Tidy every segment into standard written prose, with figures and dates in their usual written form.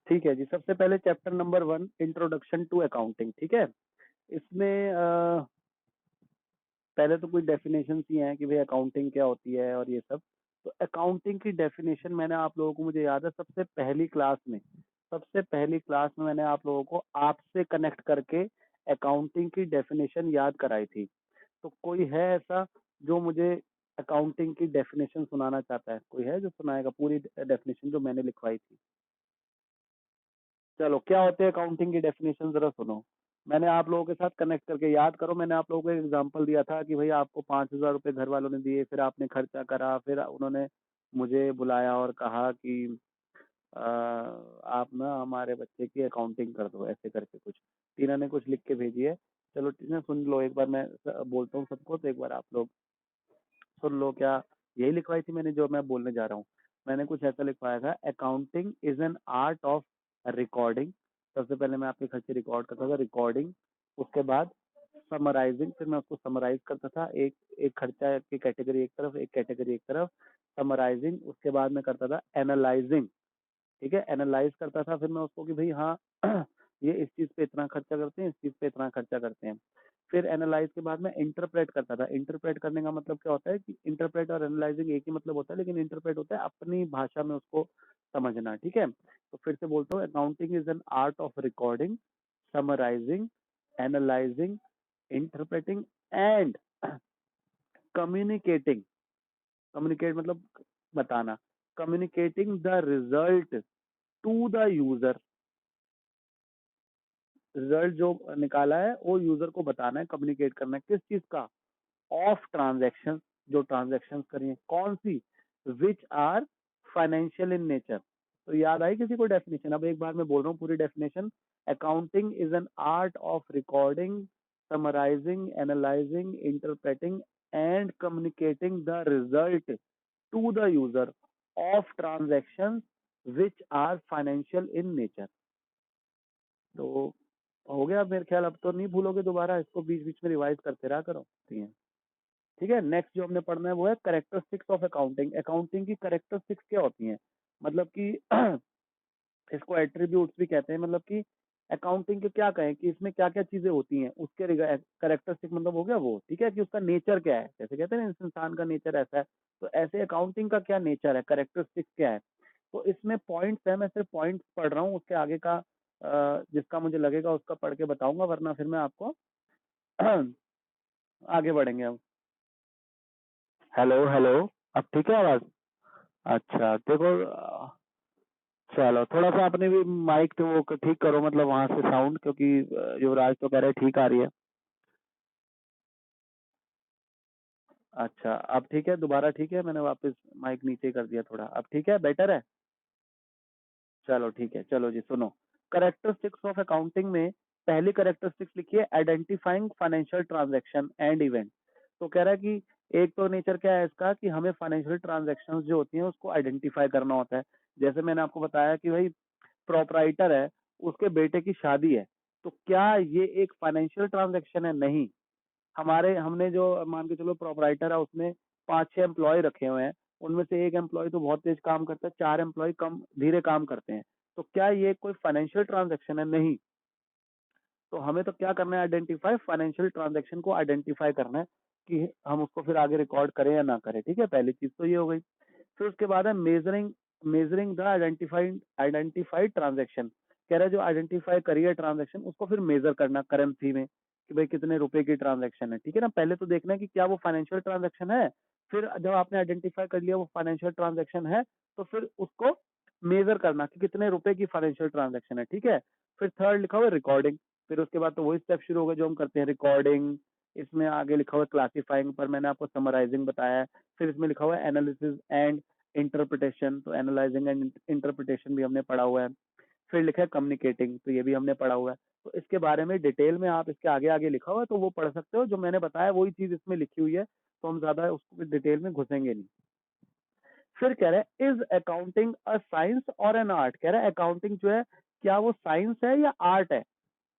ठीक है जी। सबसे पहले chapter number 1 introduction to accounting. ठीक है, इसमें पहले तो कोई डेफिनेशन ही है कि भाई अकाउंटिंग क्या होती है और ये सब। तो अकाउंटिंग की डेफिनेशन मैंने आप लोगों को, मुझे याद है सबसे पहली क्लास में मैंने आप लोगों को आपसे कनेक्ट करके अकाउंटिंग की डेफिनेशन याद कराई थी। तो कोई है ऐसा जो मुझे अकाउंटिंग की डेफिनेशन सुनाना चाहता है? कोई है जो सुनाएगा पूरी डेफिनेशन जो मैंने लिखवाई थी? चलो, क्या होते हैं अकाउंटिंग की डेफिनेशन जरा सुनो। मैंने आप लोगों के साथ कनेक्ट करके याद करो। मैंने आप लोगों को एक एग्जांपल दिया था कि भाई आपको 5,000 रुपये घर वालों ने दिए, फिर आपने खर्चा करा, फिर उन्होंने मुझे बुलाया और कहा कि आप ना हमारे बच्चे की अकाउंटिंग कर दो, ऐसे करके कुछ टीना ने कुछ लिख के भेजी है। चलो टीना सुन लो एक बार, मैं बोलता हूँ सबको, तो एक बार आप लोग सुन लो। क्या यही लिखवाई थी मैंने जो मैं बोलने जा रहा हूँ? मैंने कुछ ऐसा लिखवाया था, accounting is an art of recording. सबसे पहले मैं आपके खर्चे रिकॉर्ड करता था, रिकॉर्डिंग। उसके बाद समराइजिंग, फिर मैं उसको समराइज करता था, एक एक खर्चा की कैटेगरी एक तरफ, एक कैटेगरी एक तरफ, समराइजिंग। उसके बाद मैं करता था एनालाइजिंग। ठीक है, एनालाइज करता था फिर मैं उसको कि भाई हाँ ये इस चीज पे इतना खर्चा करते हैं, इस चीज पे इतना खर्चा करते हैं। फिर एनालाइज के बाद मैं इंटरप्रेट करता था। इंटरप्रेट करने का मतलब क्या होता है कि इंटरप्रेट और एनालाइजिंग एक ही मतलब होता है, लेकिन इंटरप्रेट होता है अपनी भाषा में उसको समझना। ठीक है, तो फिर से बोलता हूँ, accounting is an art of recording, summarising, analysing, interpreting and communicating. Communicate मतलब बताना, communicating the result to the user. Result जो निकाला है वो यूजर को बताना है, कम्युनिकेट करना है। किस चीज का? ऑफ ट्रांजैक्शन, जो ट्रांजैक्शन करिए। कौन सी? Which are financial in nature. तो याद आई किसी को डेफिनेशन? अब एक बार मैं बोल रहा हूँ पूरी definition. Accounting is an art of recording, summarising, analysing, interpreting and communicating the result to the user of transaction which are financial in nature. तो हो गया मेरे ख्याल। अब तो नहीं भूलोगे दोबारा इसको, बीच बीच में रिवाइज करते रहा करो। ठीक है, नेक्स्ट जो हमने पढ़ना है वो है करेक्टरिस्टिक्स ऑफ अकाउंटिंग। अकाउंटिंग की करेक्टरिस्टिक्स क्या होती हैं? मतलब कि इसको एट्रीब्यूट्स भी कहते हैं। मतलब कि अकाउंटिंग के क्या कहें कि इसमें क्या क्या चीजें होती हैं, उसके करेक्टरिस्टिक मतलब हो गया वो। ठीक है, कि उसका नेचर क्या है, जैसे कहते हैं ना इस इंसान का नेचर ऐसा है, तो ऐसे अकाउंटिंग का क्या नेचर है, करेक्टरिस्टिक्स क्या है। तो इसमें पॉइंट्स है, मैं सिर्फ पॉइंट्स पढ़ रहा हूँ, उसके आगे का जिसका मुझे लगेगा उसका पढ़ के बताऊंगा, वरना फिर मैं आपको आगे बढ़ेंगे अब। हेलो हेलो, अब ठीक है आवाज? अच्छा देखो, चलो थोड़ा सा अपने भी माइक तो वो ठीक करो, मतलब वहां से साउंड, क्योंकि युवराज तो कह रहे ठीक आ रही है। अच्छा अब ठीक है, दोबारा ठीक है, मैंने वापस माइक नीचे कर दिया थोड़ा। अब ठीक है, बेटर है। चलो ठीक है, चलो जी सुनो। करेक्टरिस्टिक्स ऑफ अकाउंटिंग में पहली करेक्टरिस्टिक्स लिखी है, identifying financial transaction and event. तो कह रहा है कि एक तो नेचर क्या है इसका कि हमें फाइनेंशियल ट्रांजैक्शंस जो होती हैं उसको आइडेंटिफाई करना होता है। जैसे मैंने आपको बताया कि भाई प्रोपराइटर है, उसके बेटे की शादी है, तो क्या ये एक फाइनेंशियल ट्रांजैक्शन है? नहीं। हमने जो मान के चलो प्रोपराइटर है, उसमें 5-6 एम्प्लॉय रखे हुए हैं, उनमें से एक एम्प्लॉय तो बहुत तेज काम करता है, 4 एम्प्लॉय कम धीरे काम करते हैं, तो क्या ये कोई फाइनेंशियल ट्रांजैक्शन है? नहीं। तो हमें तो क्या करना है, आइडेंटिफाई फाइनेंशियल ट्रांजैक्शन को आइडेंटिफाई करना है कि हम उसको फिर आगे रिकॉर्ड करें या ना करें। ठीक है, पहली चीज तो ये हो गई। फिर उसके बाद है measuring, measuring the identified transaction. कह रहा है जो आइडेंटिफाई करी है ट्रांजैक्शन उसको फिर मेजर करना करेंसी में, कि भाई कितने रुपए की ट्रांजैक्शन है। ठीक है ना, पहले तो देखना है कि क्या वो फाइनेंशियल ट्रांजैक्शन है, फिर जब आपने आइडेंटिफाई कर लिया वो फाइनेंशियल ट्रांजैक्शन है, तो फिर उसको मेजर करना कि कितने रुपए की फाइनेंशियल ट्रांजैक्शन है। ठीक है, फिर थर्ड लिखा हुआ है रिकॉर्डिंग। फिर उसके बाद तो वही स्टेप शुरू हो गए जो हम करते हैं, रिकॉर्डिंग। इसमें आगे लिखा हुआ है क्लासिफाइंग, पर मैंने आपको समराइजिंग बताया है। फिर इसमें लिखा हुआ है एनालिसिस एंड इंटरप्रिटेशन, तो एनालाइजिंग एंड इंटरप्रिटेशन भी हमने पढ़ा हुआ है। फिर लिखा है कम्युनिकेटिंग, तो ये भी हमने पढ़ा हुआ है। तो इसके बारे में डिटेल में आप इसके आगे आगे लिखा हुआ है तो वो पढ़ सकते हो, जो मैंने बताया वही चीज इसमें लिखी हुई है, तो हम ज्यादा उसको डिटेल में घुसेंगे नहीं। फिर कह रहा है इज अकाउंटिंग अ साइंस और एन आर्ट। कह रहा है अकाउंटिंग जो है क्या वो साइंस है या आर्ट है।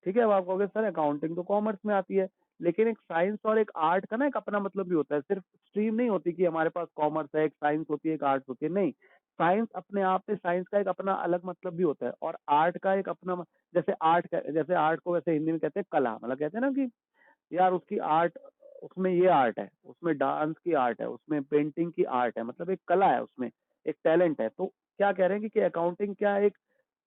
ठीक है, अब आप कहोगे सर अकाउंटिंग तो कॉमर्स में आती है, लेकिन एक साइंस और एक आर्ट का ना एक अपना मतलब भी होता है। सिर्फ स्ट्रीम नहीं होती कि हमारे पास कॉमर्स है, एक साइंस होती है, एक आर्ट होती है, नहीं। साइंस अपने आप में, साइंस का एक अपना अलग मतलब भी होता है और आर्ट का एक अपना जैसे आर्ट को वैसे हिंदी में कहते हैं कला, मतलब कहते हैं ना कि यार उसकी आर्ट, उसमें ये आर्ट है, उसमें डांस की आर्ट है, उसमें पेंटिंग की आर्ट है, मतलब एक कला है उसमें, एक टैलेंट है। तो क्या कह रहे हैं कि अकाउंटिंग क्या एक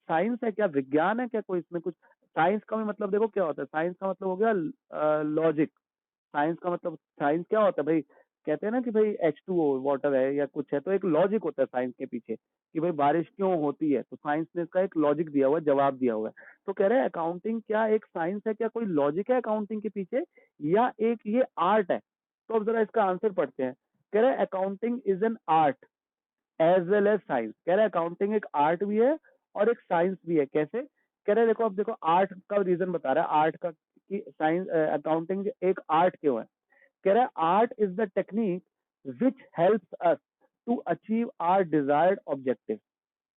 साइंस है, क्या विज्ञान है, क्या कोई इसमें कुछ साइंस का भी मतलब देखो क्या होता है, साइंस का मतलब हो गया लॉजिक। साइंस का मतलब, साइंस क्या होता है भाई, कहते हैं ना कि भाई H2O वाटर है या कुछ है, तो एक लॉजिक होता है साइंस के पीछे कि भाई बारिश क्यों होती है, तो साइंस ने इसका एक लॉजिक दिया हुआ है, जवाब दिया हुआ है। तो कह रहे हैं अकाउंटिंग क्या एक साइंस है, क्या कोई लॉजिक है अकाउंटिंग के पीछे, या एक ये आर्ट है। तो अब जरा इसका आंसर पढ़ते हैं। कह रहे हैं accounting is an art as well as science. कह रहे हैं अकाउंटिंग एक आर्ट भी है और एक साइंस भी है। कैसे? कह रहे हैं देखो, अब देखो आर्ट का रीजन बता रहा है, आर्ट का कि साइंस अकाउंटिंग एक आर्ट क्यों है। कह रहा है art is the technique which helps us to achieve our desired objective.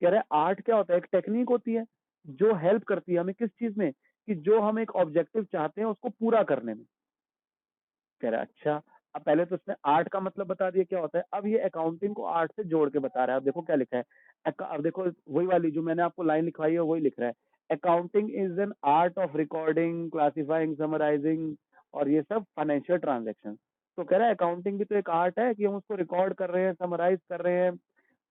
कह रहा है आर्ट क्या होता है, एक टेक्निक होती है जो हेल्प करती है हमें किस चीज में, कि जो हम एक ऑब्जेक्टिव चाहते हैं उसको पूरा करने में। कह रहा है अच्छा, अब पहले तो इसने आर्ट का मतलब बता दिया क्या होता है, अब ये अकाउंटिंग को आर्ट से जोड़ के बता रहा है। अब देखो क्या लिखा है, अब देखो वही वाली जो मैंने आपको लाइन लिखवाई है वही लिख रहा है। Accounting is an art of recording, classifying, summarising और ये सब फाइनेंशियल ट्रांजेक्शन। तो कह रहा है अकाउंटिंग भी तो एक आर्ट है कि हम उसको रिकॉर्ड कर रहे हैं, समराइज कर रहे हैं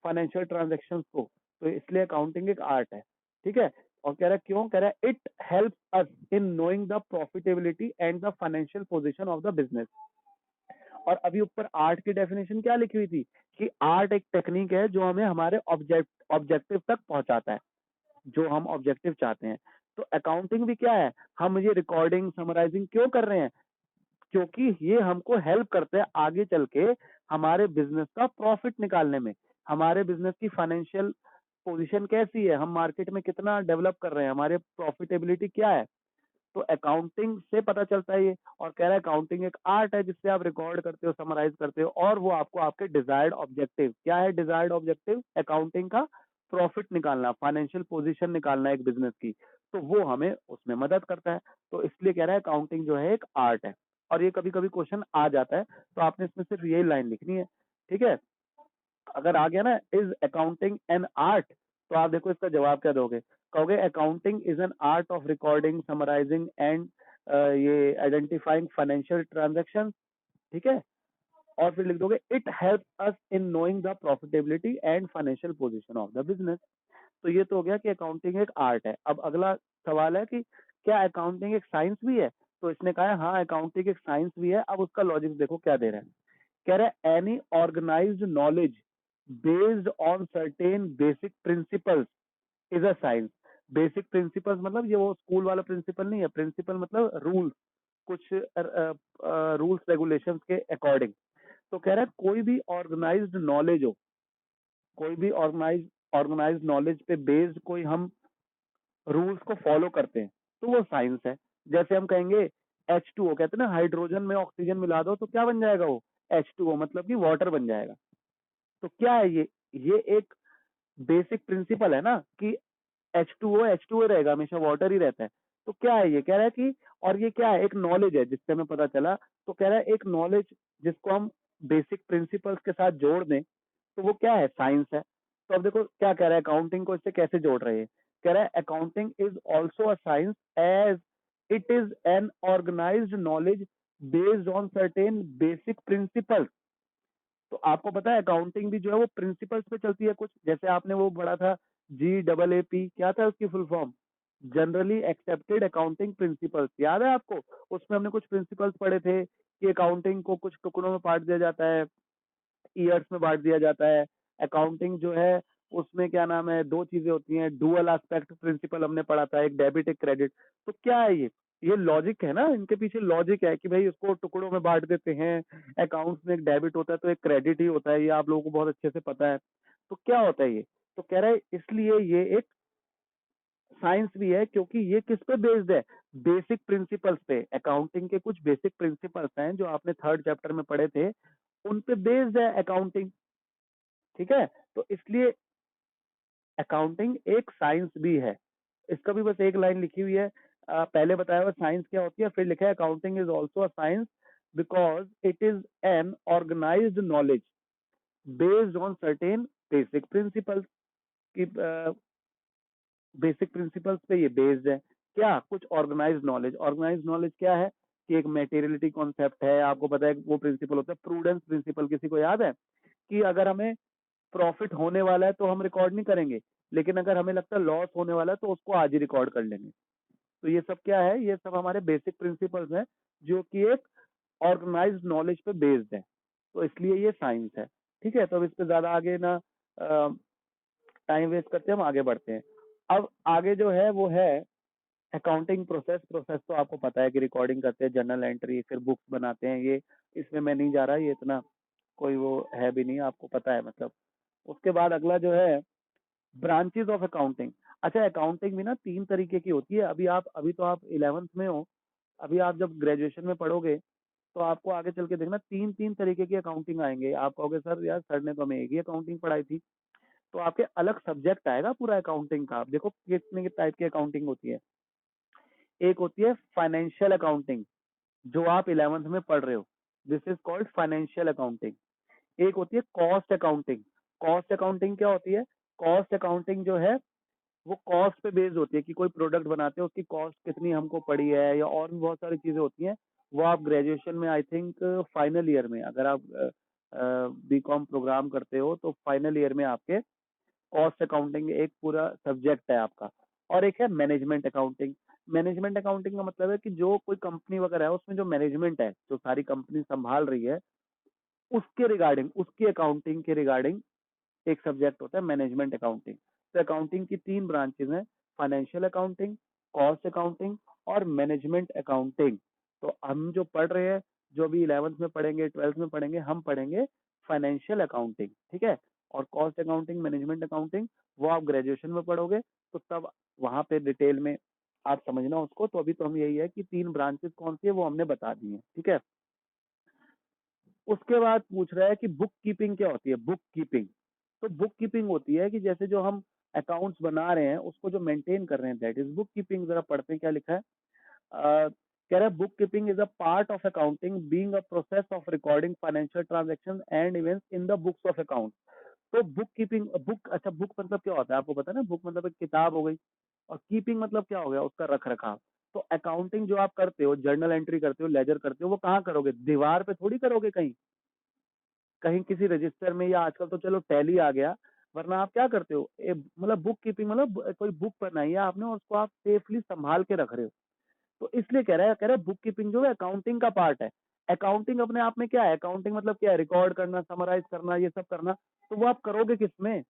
फाइनेंशियल ट्रांजेक्शन को, तो इसलिए अकाउंटिंग एक आर्ट है। ठीक है। और कह रहा है क्यों, कह रहा है it help us in knowing the profitability and the financial position of the business. और अभी ऊपर आर्ट की डेफिनेशन क्या लिखी हुई थी, कि आर्ट एक टेक्निक है जो हमें हमारे ऑब्जेक्टिव तक पहुंचाता है, जो हम ऑब्जेक्टिव चाहते हैं। तो अकाउंटिंग भी क्या है, हम ये रिकॉर्डिंग समराइजिंग क्यों कर रहे हैं, क्योंकि ये हमको हेल्प करते हैं आगे चल के हमारे बिजनेस का प्रॉफिट निकालने में, हमारे बिजनेस की फाइनेंशियल पोजीशन कैसी है, हम मार्केट में कितना डेवलप कर रहे हैं, हमारे प्रॉफिटेबिलिटी क्या है। तो अकाउंटिंग से पता चलता है ये। और कह रहा है अकाउंटिंग एक आर्ट है जिससे आप रिकॉर्ड करते हो, समराइज करते हो, और वो आपको आपके डिजायर्ड ऑब्जेक्टिव, क्या है डिजायर्ड ऑब्जेक्टिव अकाउंटिंग का, प्रॉफिट निकालना, फाइनेंशियल पोजीशन निकालना एक बिजनेस की, तो वो हमें उसमें मदद करता है। तो इसलिए कह रहा है अकाउंटिंग जो है एक आर्ट है। और ये कभी कभी क्वेश्चन आ जाता है, तो आपने इसमें सिर्फ यही लाइन लिखनी है। ठीक है। अगर आ गया ना इज अकाउंटिंग एन आर्ट, तो आप देखो इसका जवाब क्या दोगे, कहोगे accounting is an art of recording, summarising and ये आइडेंटिफाइंग फाइनेंशियल ट्रांजेक्शन। ठीक है। और फिर लिख दोगे it help us in knowing the profitability and financial position of the business. तो ये तो हो गया कि अकाउंटिंग एक आर्ट है। अब अगला सवाल है कि क्या अकाउंटिंग एक साइंस भी है। तो इसने कहा है हाँ अकाउंटिंग एक साइंस भी है। अब उसका लॉजिक देखो क्या दे रहा है। कह रहा है any organised knowledge based on certain basic principles is a science. Basic principles मतलब ये वो स्कूल वाला प्रिंसिपल नहीं है, प्रिंसिपल मतलब रूल्स, कुछ रूल्स रेगुलेशंस के अकॉर्डिंग। तो कह रहा है कोई भी ऑर्गेनाइज्ड नॉलेज हो, कोई भी ऑर्गेनाइज्ड नॉलेज पे बेस्ड कोई हम रूल्स को फॉलो करते हैं तो वो साइंस है। जैसे हम कहेंगे H2O, कहते हैं ना हाइड्रोजन में ऑक्सीजन मिला दो तो क्या बन जाएगा वो, H2O, मतलब कि वाटर बन जाएगा। तो क्या है ये एक बेसिक प्रिंसिपल है ना कि H2O रहेगा, हमेशा वाटर ही रहता है। तो क्या है ये, कह रहा है कि, और ये क्या है एक नॉलेज है जिससे हमें पता चला। तो कह रहा है एक नॉलेज जिसको हम बेसिक प्रिंसिपल्स के साथ जोड़ दें तो वो क्या है, साइंस है। तो अब देखो क्या कह रहा है, अकाउंटिंग को इससे कैसे जोड़ रहे हैं। कह रहा है accounting is also a science as it is an organised knowledge based on certain basic principles. तो आपको पता है अकाउंटिंग भी जो है वो प्रिंसिपल्स पे चलती है कुछ, जैसे आपने वो पढ़ा था GAAP, क्या था उसकी full form, generally accepted accounting principles, याद है आपको। उसमें हमने कुछ प्रिंसिपल्स पढ़े थे कि अकाउंटिंग को कुछ टुकड़ों में बांट दिया जाता है, ईयर्स में बांट दिया जाता है। अकाउंटिंग जो है उसमें क्या नाम है, दो चीजें होती हैं, डुअल एस्पेक्ट प्रिंसिपल हमने पढ़ा था, एक डेबिट एक क्रेडिट। तो क्या है ये लॉजिक है ना, इनके पीछे लॉजिक है कि भाई उसको टुकड़ों में बांट देते हैं। अकाउंट्स में एक डेबिट होता है तो एक क्रेडिट ही होता है, ये आप लोगों को बहुत अच्छे से पता है। तो क्या होता है ये, तो कह रहा है इसलिए ये एक साइंस भी है क्योंकि ये किस पे बेस्ड है, बेसिक प्रिंसिपल्स पे। अकाउंटिंग के कुछ बेसिक प्रिंसिपल्स हैं जो आपने थर्ड चैप्टर में पढ़े थे, उन पे बेस्ड है अकाउंटिंग। ठीक है। तो इसलिए अकाउंटिंग एक साइंस भी है। इसका भी बस एक लाइन लिखी हुई है। पहले बताया हुआ साइंस क्या होती है, फिर लिखा है accounting is also a science because it is an organised knowledge based on certain basic principles की, बेसिक प्रिंसिपल्स पे ये बेस्ड है। क्या? कुछ ऑर्गेनाइज्ड नॉलेज। ऑर्गेनाइज्ड नॉलेज क्या है? कि एक मेटेरियलिटी कॉन्सेप्ट है, आपको पता है वो प्रिंसिपल होता है प्रूडेंस प्रिंसिपल, किसी को याद है? कि अगर हमें प्रॉफिट होने वाला है तो हम रिकॉर्ड नहीं करेंगे, लेकिन अगर हमें लगता है लॉस होने वाला है तो उसको आज ही रिकॉर्ड कर लेंगे। तो ये सब क्या है? ये सब हमारे बेसिक प्रिंसिपल्स हैं जो कि एक ऑर्गेनाइज्ड नॉलेज पे बेस्ड है, तो इसलिए ये साइंस है। ठीक है, तो अब इस पे ज्यादा आगे ना टाइम वेस्ट करते हैं, हम आगे बढ़ते हैं। अब आगे जो है वो है अकाउंटिंग प्रोसेस। प्रोसेस तो आपको पता है कि रिकॉर्डिंग करते हैं, जर्नल एंट्री, फिर बुक्स बनाते हैं। ये इसमें मैं नहीं जा रहा, ये इतना कोई वो है भी नहीं, आपको पता है मतलब। उसके बाद अगला जो है ब्रांचेस ऑफ अकाउंटिंग। अच्छा, अकाउंटिंग भी ना 3 तरीके की होती है। अभी तो आप 11th में हो, अभी आप जब ग्रेजुएशन में पढ़ोगे तो आपको आगे चल के देखना 3 तरीके की अकाउंटिंग आएंगे। आप कहोगे सर यार, सर ने तो हमें एक ही अकाउंटिंग पढ़ाई थी। तो आपके अलग सब्जेक्ट आएगा पूरा अकाउंटिंग का। आप देखो कितने टाइप की अकाउंटिंग होती है। एक होती है फाइनेंशियल अकाउंटिंग, जो आप 11th में पढ़ रहे हो, this is called financial accounting. एक होती है कॉस्ट अकाउंटिंग। कॉस्ट अकाउंटिंग क्या होती है? कॉस्ट अकाउंटिंग जो है वो कॉस्ट पे बेस्ड होती है कि कोई प्रोडक्ट बनाते हैं, उसकी कॉस्ट कितनी हमको पड़ी है, या और भी बहुत सारी चीजें होती हैं। वो आप ग्रेजुएशन में, आई थिंक फाइनल ईयर में, अगर आप बीकॉम प्रोग्राम करते हो तो फाइनल ईयर में आपके कॉस्ट अकाउंटिंग एक पूरा सब्जेक्ट है आपका। और एक है मैनेजमेंट अकाउंटिंग। मैनेजमेंट अकाउंटिंग का मतलब है कि जो कोई कंपनी वगैरह है उसमें जो मैनेजमेंट है, जो सारी कंपनी संभाल रही है, उसके रिगार्डिंग, उसकी अकाउंटिंग के रिगार्डिंग एक सब्जेक्ट होता है मैनेजमेंट अकाउंटिंग। तो अकाउंटिंग की 3 ब्रांचेज हैं, फाइनेंशियल अकाउंटिंग, कॉस्ट अकाउंटिंग और मैनेजमेंट अकाउंटिंग। तो हम जो पढ़ रहे हैं, जो अभी 11th में पढ़ेंगे, 12th में पढ़ेंगे, हम पढ़ेंगे फाइनेंशियल अकाउंटिंग। ठीक है, और कॉस्ट अकाउंटिंग, मैनेजमेंट अकाउंटिंग वो आप ग्रेजुएशन में पढ़ोगे, तो तब वहां पे डिटेल में आप समझना उसको। तो अभी तो हम यही है कि 3 ब्रांचेस कौन सी है वो हमने बता दी है। ठीक है, उसके बाद पूछ रहा है कि बुक कीपिंग क्या होती है। बुक कीपिंग, तो बुक कीपिंग होती है कि जैसे जो हम अकाउंट्स बना रहे हैं उसको जो मेंटेन कर रहे हैं, दैट इज बुक कीपिंग। जरा पढ़ते हैं क्या लिखा है। कह रहा है book keeping is a part of accounting being a process of recording financial transaction and events in the books of account. तो बुक कीपिंग, बुक, अच्छा बुक मतलब क्या होता है आपको पता है ना? बुक मतलब एक किताब हो गई, और कीपिंग मतलब क्या हो गया? उसका रख रखाव। तो अकाउंटिंग जो आप करते हो, जर्नल एंट्री करते हो, लेजर करते हो, वो कहाँ करोगे? दीवार पे थोड़ी करोगे, कहीं कहीं किसी रजिस्टर में, या आजकल तो चलो टैली आ गया, वरना आप क्या करते हो? मतलब बुक कीपिंग मतलब कोई बुक बनाई है आपने और उसको आप सेफली संभाल के रख रहे हो। तो इसलिए कह रहा है बुक कीपिंग जो है अकाउंटिंग का पार्ट है। अकाउंटिंग अपने आप में क्या है? अकाउंटिंग मतलब क्या है? रिकॉर्ड करना, समराइज करना, ये सब करना। तो वो आप करोगे किसमें?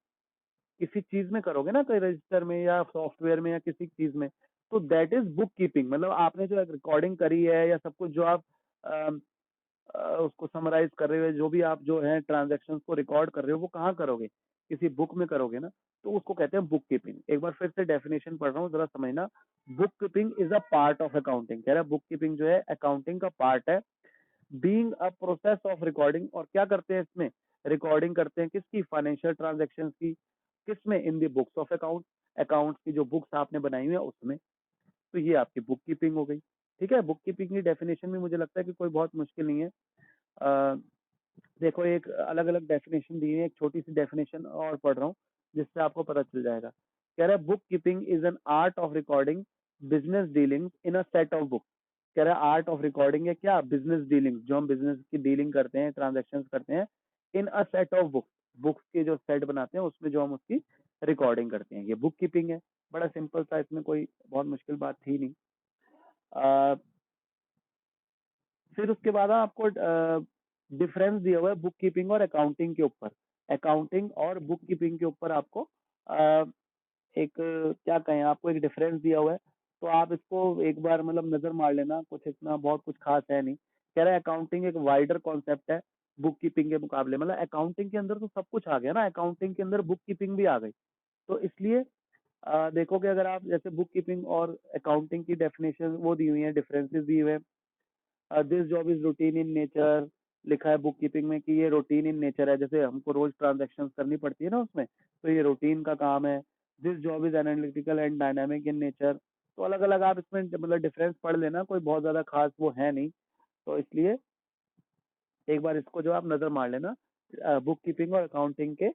किसी चीज में करोगे ना, कोई रजिस्टर में या सॉफ्टवेयर में या किसी चीज में। तो दैट इज बुक कीपिंग। मतलब आपने जो रिकॉर्डिंग करी है या सब कुछ जो आप उसको समराइज कर रहे हो, जो भी आप जो है ट्रांजेक्शन को रिकॉर्ड कर रहे हो, वो कहाँ करोगे? किसी बुक में करोगे ना। तो उसको कहते हैं बुक कीपिंग। एक बार फिर से डेफिनेशन पढ़ रहा हूँ, जरा समझना। Book keeping is a part of accounting. कह रहा है बुक कीपिंग जो है अकाउंटिंग का पार्ट है, being a process of recording. और क्या करते हैं इसमें? रिकॉर्डिंग करते हैं किसकी? फाइनेंशियल ट्रांजेक्शन की। किसमें? इन दी बुक्स ऑफ अकाउंट। अकाउंट की जो बुक्स आपने बनाई हुई है उसमें। तो ये आपकी बुक कीपिंग हो गई। ठीक है, बुक कीपिंग की डेफिनेशन भी मुझे लगता है कि कोई बहुत मुश्किल नहीं है। अ, देखो एक अलग अलग डेफिनेशन दी है, एक छोटी सी डेफिनेशन और पढ़ रहा हूँ जिससे आपको पता चल जाएगा। कह रहा है book keeping is an art of recording business dealings in a set of book. कह रहा है आर्ट ऑफ रिकॉर्डिंग है क्या? बिजनेस डीलिंग, जो हम बिजनेस की डीलिंग करते हैं, ट्रांजेक्शन करते हैं, in a set of books, books के जो सेट बनाते हैं उसमें जो हम उसकी रिकॉर्डिंग करते हैं, ये बुक कीपिंग है। बड़ा सिंपल सा, इसमें कोई बहुत मुश्किल बात थी नहीं। फिर उसके बाद आपको डिफरेंस दिया हुआ है बुक कीपिंग और अकाउंटिंग के ऊपर। अकाउंटिंग और बुक कीपिंग के ऊपर आपको एक क्या कहें, आपको एक डिफरेंस दिया हुआ है। तो आप इसको एक बार मतलब नजर मार लेना, कुछ इतना बहुत कुछ खास है नहीं। कह रहा है अकाउंटिंग एक वाइडर कॉन्सेप्ट है बुक कीपिंग के मुकाबले। मतलब अकाउंटिंग के अंदर तो सब कुछ आ गया ना, अकाउंटिंग के अंदर बुक कीपिंग भी आ गई। तो इसलिए देखोगे अगर आप, जैसे बुक कीपिंग और अकाउंटिंग की डेफिनेशन वो दी हुई है, डिफरेंसेस दिए हुए हैं। This job is routine in nature, लिखा है बुक कीपिंग में कि ये रूटीन इन नेचर है, जैसे हमको रोज ट्रांजेक्शन करनी पड़ती है ना उसमें, तो ये रूटीन का काम है। This job is analytical and dynamic in nature. तो अलग अलग आप इसमें मतलब डिफरेंस पढ़ लेना, कोई बहुत ज्यादा खास वो है नहीं। तो इसलिए एक बार इसको जो आप नजर मार लेना। बुक कीपिंग और अकाउंटिंग के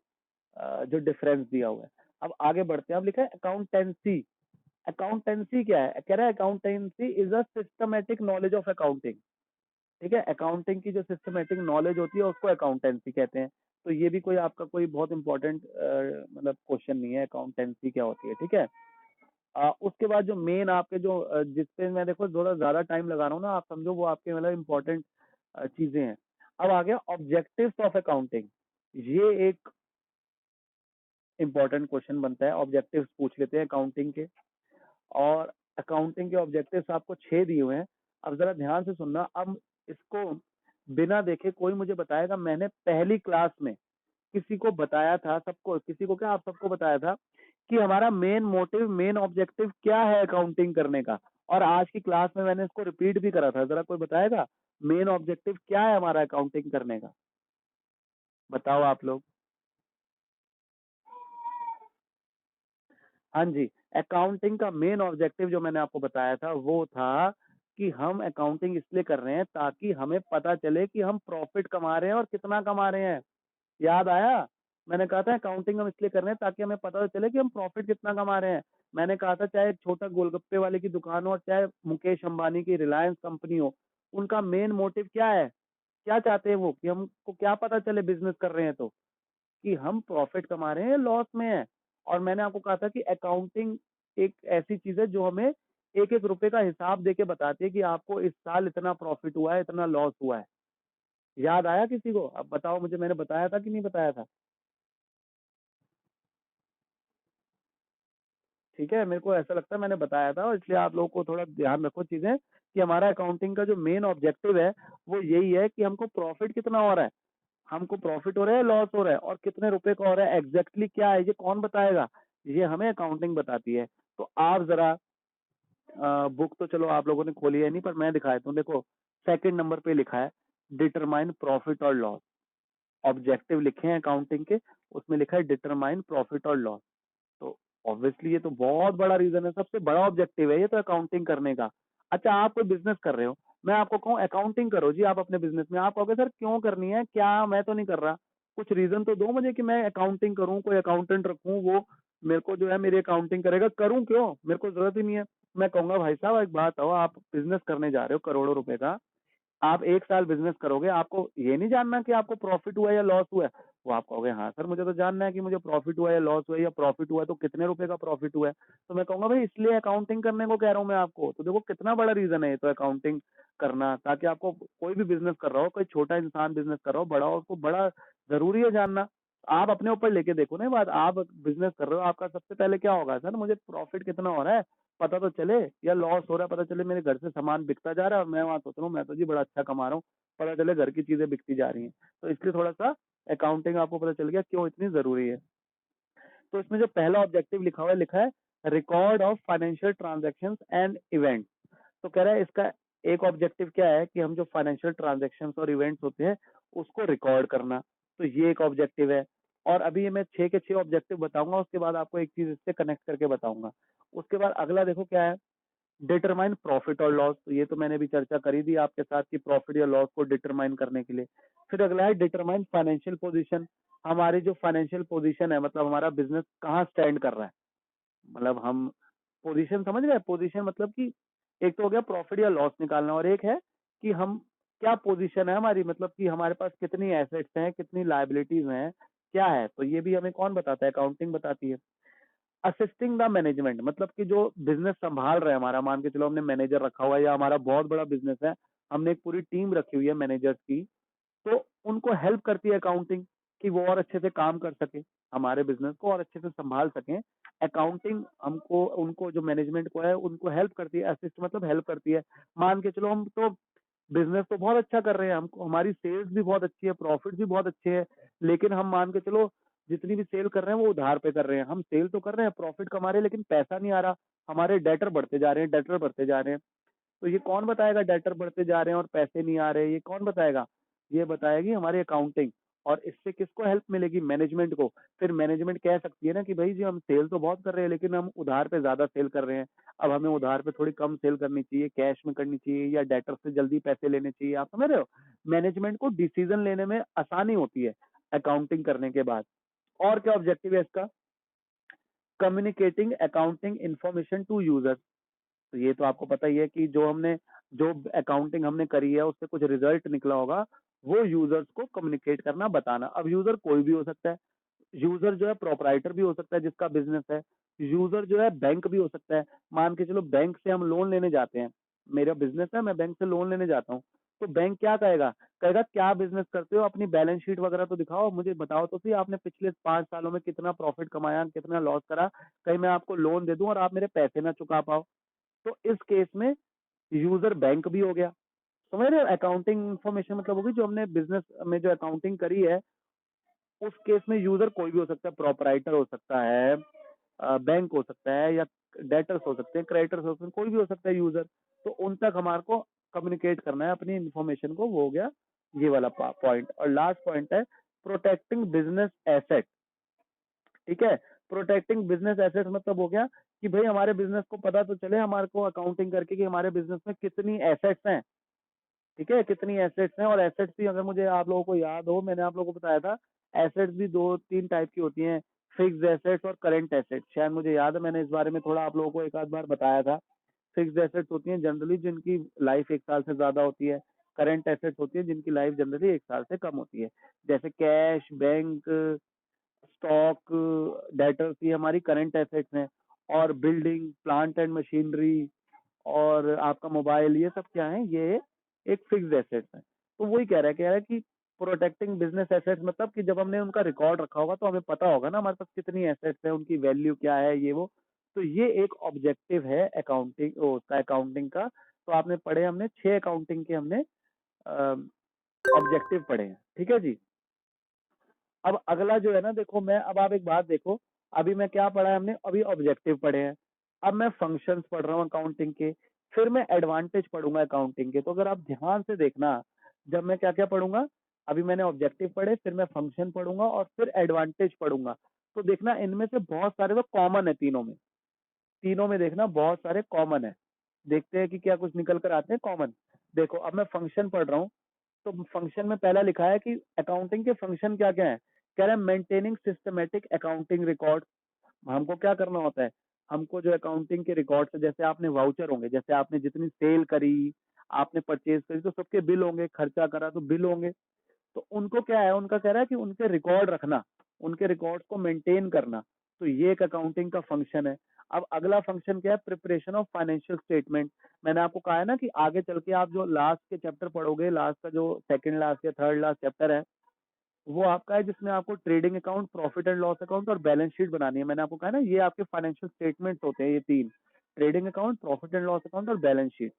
जो डिफरेंस दिया हुआ है। अब आगे बढ़ते हैं। अब लिखा है अकाउंटेंसी। अकाउंटेंसी क्या है? कह रहा है accountancy is a systematic knowledge of accounting. ठीक है, अकाउंटिंग की जो सिस्टमेटिक नॉलेज होती है उसको अकाउंटेंसी कहते हैं। तो ये भी कोई आपका कोई बहुत इंपॉर्टेंट मतलब क्वेश्चन नहीं है, अकाउंटेंसी क्या होती है। ठीक है। उसके बाद जो मेन आपके जो जिसपे मैं देखो थोड़ा ज्यादा टाइम लगा रहा हूँ ना, आप समझो वो आपके मतलब इम्पोर्टेंट चीजें हैं। अब आ गया ऑब्जेक्टिव्स ऑफ अकाउंटिंग। ये एक इम्पोर्टेंट क्वेश्चन बनता है। ऑब्जेक्टिव्स पूछ लेते हैं अकाउंटिंग के। और अकाउंटिंग के ऑब्जेक्टिव्स आपको 6 दिए हुए हैं। अब जरा ध्यान से सुनना। अब इसको बिना देखे कोई मुझे बताएगा, मैंने पहली क्लास में किसी को बताया था, सबको, किसी को क्या, आप सबको बताया था कि हमारा मेन मोटिव, मेन ऑब्जेक्टिव क्या है अकाउंटिंग करने का। और आज की क्लास में मैंने इसको रिपीट भी करा था। जरा कोई बताएगा मेन ऑब्जेक्टिव क्या है हमारा अकाउंटिंग करने का? बताओ आप लोग। हाँ जी, अकाउंटिंग का मेन ऑब्जेक्टिव जो मैंने आपको बताया था वो था कि हम अकाउंटिंग इसलिए कर रहे हैं ताकि हमें पता चले कि हम प्रॉफिट कमा रहे हैं और कितना कमा रहे हैं। याद आया? मैंने कहा था अकाउंटिंग हम इसलिए कर रहे हैं ताकि हमें पता तो चले कि हम प्रॉफिट कितना कमा रहे हैं। मैंने कहा था चाहे एक छोटा गोलगप्पे वाले की दुकान हो और चाहे मुकेश अंबानी की रिलायंस कंपनी हो, उनका मेन मोटिव क्या है? क्या चाहते हैं वो? कि हमको क्या पता चले बिजनेस कर रहे हैं तो कि हम प्रॉफिट कमा रहे हैं, लॉस में है। और मैंने आपको कहा था कि अकाउंटिंग एक ऐसी चीज है जो हमें एक एक रुपए का हिसाब देके बताती है कि आपको इस साल इतना प्रॉफिट हुआ है, इतना लॉस हुआ है। याद आया किसी को? अब बताओ मुझे, मैंने बताया था कि नहीं बताया था? ठीक है, मेरे को ऐसा लगता है मैंने बताया था, और इसलिए आप लोगों को थोड़ा ध्यान रखो चीजें कि हमारा अकाउंटिंग का जो मेन ऑब्जेक्टिव है वो यही है कि हमको प्रॉफिट कितना हो रहा है, हमको प्रॉफिट हो रहा है, लॉस हो रहा है, और कितने रुपए का हो रहा है एग्जैक्टली क्या है, ये कौन बताएगा? ये हमें अकाउंटिंग बताती है। तो आप जरा बुक तो चलो आप लोगों ने खोली है नहीं, पर मैं दिखा देता हूँ। देखो सेकंड नंबर पे लिखा है डिटरमाइन प्रॉफिट और लॉस। ऑब्जेक्टिव लिखे हैं अकाउंटिंग के, उसमें लिखा है डिटरमाइन प्रॉफिट और लॉस। तो ऑब्वियसली ये तो बहुत बड़ा रीजन है, सबसे बड़ा ऑब्जेक्टिव है ये तो अकाउंटिंग करने का। अच्छा, आप कोई बिजनेस कर रहे हो, मैं आपको कहूँ अकाउंटिंग करो जी आप अपने बिजनेस में, आप कहोगे सर क्यों करनी है, क्या, मैं तो नहीं कर रहा। कुछ रीजन तो दो मुझे कि मैं अकाउंटिंग करूँ, कोई अकाउंटेंट रखूँ, वो मेरे को जो है मेरी अकाउंटिंग करेगा। करूँ क्यों, मेरे को जरूरत ही नहीं है। मैं कहूंगा भाई साहब एक बात हो, आप बिजनेस करने जा रहे हो करोड़ों रुपए का, आप 1 साल बिज़नेस करोगे, आपको ये नहीं जानना कि आपको प्रॉफ़िट हुआ है या लॉस हुआ है। वो आप कहोगे हाँ सर मुझे तो जानना है कि मुझे प्रॉफ़िट हुआ है या लॉस हुआ है, या प्रॉफ़िट हुआ है तो कितने रुपए का प्रॉफ़िट हुआ है। तो मैं कहूँगा भाई इसलिए अकाउंटिंग करने को कह रहा हूँ मैं आपको। तो देखो कितना बड़ा रीज़न है ये तो अकाउंटिंग करना, ताकि आपको कोई भी बिज़नेस कर रहा हो, कोई छोटा इंसान बिज़नेस कर रहा हो, बड़ा हो, उसको बड़ा ज़रूरी है जानना। आप अपने ऊपर लेके देखो ना ये बात, आप बिज़नेस कर रहे हो, आपका सबसे पहले क्या होगा, सर मुझे प्रॉफ़िट कितना हो रहा है पता तो चले, या लॉस हो रहा है पता चले, मेरे घर से सामान बिकता जा रहा है और मैं वहाँ सोच रहा हूँ मैं तो जी बड़ा अच्छा कमा रहा हूँ, पता चले घर की चीजें बिकती जा रही हैं। तो इसलिए थोड़ा सा अकाउंटिंग आपको पता चल गया क्यों इतनी जरूरी है। तो इसमें जो पहला ऑब्जेक्टिव लिखा हुआ है, लिखा है record of financial transaction and event. तो कह रहा है इसका एक ऑब्जेक्टिव क्या है कि हम जो फाइनेंशियल ट्रांजेक्शन और इवेंट्स होते हैं उसको रिकॉर्ड करना। तो ये एक ऑब्जेक्टिव है। और अभी ये मैं 6 के 6 ऑब्जेक्टिव बताऊंगा, उसके बाद आपको एक चीज इससे कनेक्ट करके बताऊंगा। उसके बाद अगला देखो क्या है, डिटरमाइन प्रॉफिट और लॉस। तो ये तो मैंने भी चर्चा करी थी आपके साथ कि प्रॉफिट या लॉस को डिटरमाइन करने के लिए। फिर अगला है डिटरमाइन फाइनेंशियल पोजीशन। हमारी जो फाइनेंशियल पोजीशन है, मतलब हमारा बिजनेस कहाँ स्टैंड कर रहा है, मतलब हम पोजीशन समझ रहे हैं। पोजीशन मतलब कि एक तो हो गया प्रॉफिट या लॉस निकालना, और एक है कि हम क्या पोजीशन है हमारी, मतलब कि हमारे पास कितनी एसेट्स हैं, कितनी लायबिलिटीज हैं, क्या है। तो ये भी हमें कौन बताता है, अकाउंटिंग बताती है। असिस्टिंग द मैनेजमेंट, मतलब कि जो बिजनेस संभाल रहे हैं हमारा, मान के चलो हमने मैनेजर रखा हुआ है या हमारा बहुत बड़ा बिजनेस है, हमने एक पूरी टीम रखी हुई है मैनेजर्स की, तो उनको हेल्प करती है अकाउंटिंग कि वो और अच्छे से काम कर सके, हमारे बिजनेस को और अच्छे से संभाल सकें। अकाउंटिंग हमको, उनको जो मैनेजमेंट को है उनको हेल्प करती है। असिस्ट मतलब हेल्प करती है। मान के चलो हम तो बिजनेस तो बहुत अच्छा कर रहे हैं, हमको हमारी सेल्स भी बहुत अच्छी है, प्रॉफिट भी बहुत अच्छे है, लेकिन हम मान के चलो जितनी भी सेल कर रहे हैं वो उधार पे कर रहे हैं। हम सेल तो कर रहे हैं, प्रॉफिट कमा रहे हैं, लेकिन पैसा नहीं आ रहा, हमारे डेटर बढ़ते जा रहे हैं, डेटर बढ़ते जा रहे हैं। तो ये कौन बताएगा डेटर बढ़ते जा रहे हैं और पैसे नहीं आ रहे, ये कौन बताएगा? ये बताएगी हमारी अकाउंटिंग। और इससे किसको हेल्प मिलेगी? मैनेजमेंट को। फिर मैनेजमेंट कह सकती है ना कि भाई जी हम सेल तो बहुत कर रहे हैं लेकिन हम उधार पे ज्यादा सेल कर रहे हैं, अब हमें उधार पे थोड़ी कम सेल करनी चाहिए, कैश में करनी चाहिए, या डेटर से जल्दी पैसे लेने चाहिए। आप समझ रहे हो? मैनेजमेंट को डिसीजन लेने में आसानी होती है। अकाउंटिंग करने के बाद। और क्या ऑब्जेक्टिव है इसका? Communicating accounting information to users. तो ये तो आपको पता ही है कि जो अकाउंटिंग हमने करी है उससे कुछ रिजल्ट निकला होगा, वो यूजर्स को कम्युनिकेट करना, बताना। अब यूजर कोई भी हो सकता है। यूजर जो है प्रोपराइटर भी हो सकता है जिसका बिजनेस है। यूजर जो है बैंक भी हो सकता है। मान के चलो बैंक से हम लोन लेने जाते हैं, मेरा बिजनेस है, मैं बैंक से लोन लेने जाता हूँ, तो बैंक क्या कहेगा? कहेगा क्या बिजनेस करते हो, अपनी बैलेंस शीट वगैरह तो दिखाओ, मुझे बताओ तो सही आपने पिछले 5 सालों में कितना प्रॉफिट कमाया, कितना लॉस करा, कहीं मैं आपको लोन दे दूं और आप मेरे पैसे ना चुका पाओ। तो इस केस में यूजर बैंक भी हो गया। समझ रहे हो? अकाउंटिंग इन्फॉर्मेशन मतलब होगी जो हमने बिजनेस में जो अकाउंटिंग करी है, उस केस में यूजर कोई भी हो सकता है, प्रोपराइटर हो सकता है, बैंक हो सकता है, या डेटर्स हो सकते हैं, क्रेडिटर्स हो सकते हैं, कोई भी हो सकता है यूजर। तो उन तक हमारे को कम्युनिकेट करना है अपनी इंफॉर्मेशन को, वो हो गया ये वाला पॉइंट। और लास्ट पॉइंट है प्रोटेक्टिंग बिजनेस एसेट। ठीक है? प्रोटेक्टिंग बिजनेस एसेट मतलब हो गया कि भाई हमारे बिजनेस को पता तो चले हमारे को अकाउंटिंग करके कि हमारे बिजनेस में कितनी एसेट्स हैं। ठीक है? कितनी एसेट्स हैं, और एसेट्स भी अगर मुझे आप लोगों को याद हो, मैंने आप लोगों को बताया था, एसेट्स भी 2-3 टाइप की होती हैं, फिक्स्ड एसेट्स और करंट एसेट्स। शायद मुझे याद है मैंने इस बारे में थोड़ा आप लोगों को एक आध बार बताया था। फिक्स्ड एसेट्स होती हैं जनरली जिनकी लाइफ 1 साल से ज्यादा होती है। करंट एसेट्स होती है जिनकी लाइफ जनरली 1 साल से कम होती है। जैसे कैश, बैंक, स्टॉक, डेटर्स, ये हमारी करंट एसेट्स हैं। और बिल्डिंग, प्लांट एंड मशीनरी और आपका मोबाइल, ये सब क्या है? ये एक फिक्स्ड एसेट्स है। तो वही कह रहा है कि प्रोटेक्टिंग बिजनेस एसेट्स मतलब कि जब हमने उनका रिकॉर्ड रखा होगा तो हमें पता होगा ना हमारे पास कितनी एसेट्स है, उनकी वैल्यू क्या है, ये वो। तो ये एक ऑब्जेक्टिव है अकाउंटिंग, उसका अकाउंटिंग का। तो आपने पढ़े, हमने 6 अकाउंटिंग के हमने ऑब्जेक्टिव पढ़े हैं। ठीक है जी? अब अगला जो है ना, देखो मैं, अब आप एक बात देखो, अभी मैं क्या पढ़ा है हमने? अभी ऑब्जेक्टिव पढ़े हैं। अब मैं फंक्शंस पढ़ रहा हूँ अकाउंटिंग के, फिर मैं एडवांटेज पढ़ूंगा अकाउंटिंग के। तो अगर आप ध्यान से देखना, जब मैं क्या क्या पढ़ूंगा, अभी मैंने ऑब्जेक्टिव पढ़े, फिर मैं फंक्शन पढ़ूंगा और फिर एडवांटेज पढ़ूंगा। तो देखना इनमें से बहुत सारे तो कॉमन है तीनों में। तीनों में देखना बहुत सारे कॉमन है। देखते हैं कि क्या कुछ निकल कर आते हैं कॉमन। देखो अब मैं फंक्शन पढ़ रहा हूँ, तो फंक्शन में पहला लिखा है कि अकाउंटिंग के फंक्शन क्या क्या है। कह रहा है मेंटेनिंग सिस्टमेटिक अकाउंटिंग रिकॉर्ड। हमको क्या करना होता है? हमको जो अकाउंटिंग के रिकॉर्ड से, जैसे आपने वाउचर होंगे, जैसे आपने जितनी सेल करी, आपने परचेज करी, तो सबके बिल होंगे, खर्चा करा तो बिल होंगे। तो उनको क्या है, उनका कह रहा है कि उनके रिकॉर्ड रखना, उनके रिकॉर्ड्स को मेंटेन करना। तो ये एक अकाउंटिंग का फंक्शन है। अब अगला फंक्शन क्या है? Preparation of financial statement. मैंने आपको कहा है ना कि आगे चल के आप जो लास्ट के चैप्टर पढ़ोगे, लास्ट का जो सेकंड लास्ट या थर्ड लास्ट चैप्टर है, वो आपका है जिसमें आपको trading account, profit and loss account और बैलेंस शीट बनानी है। मैंने आपको कहा ना, ये आपके फाइनेंशियल स्टेटमेंट्स होते हैं, ये तीन: trading account, profit and loss account और बैलेंस शीट।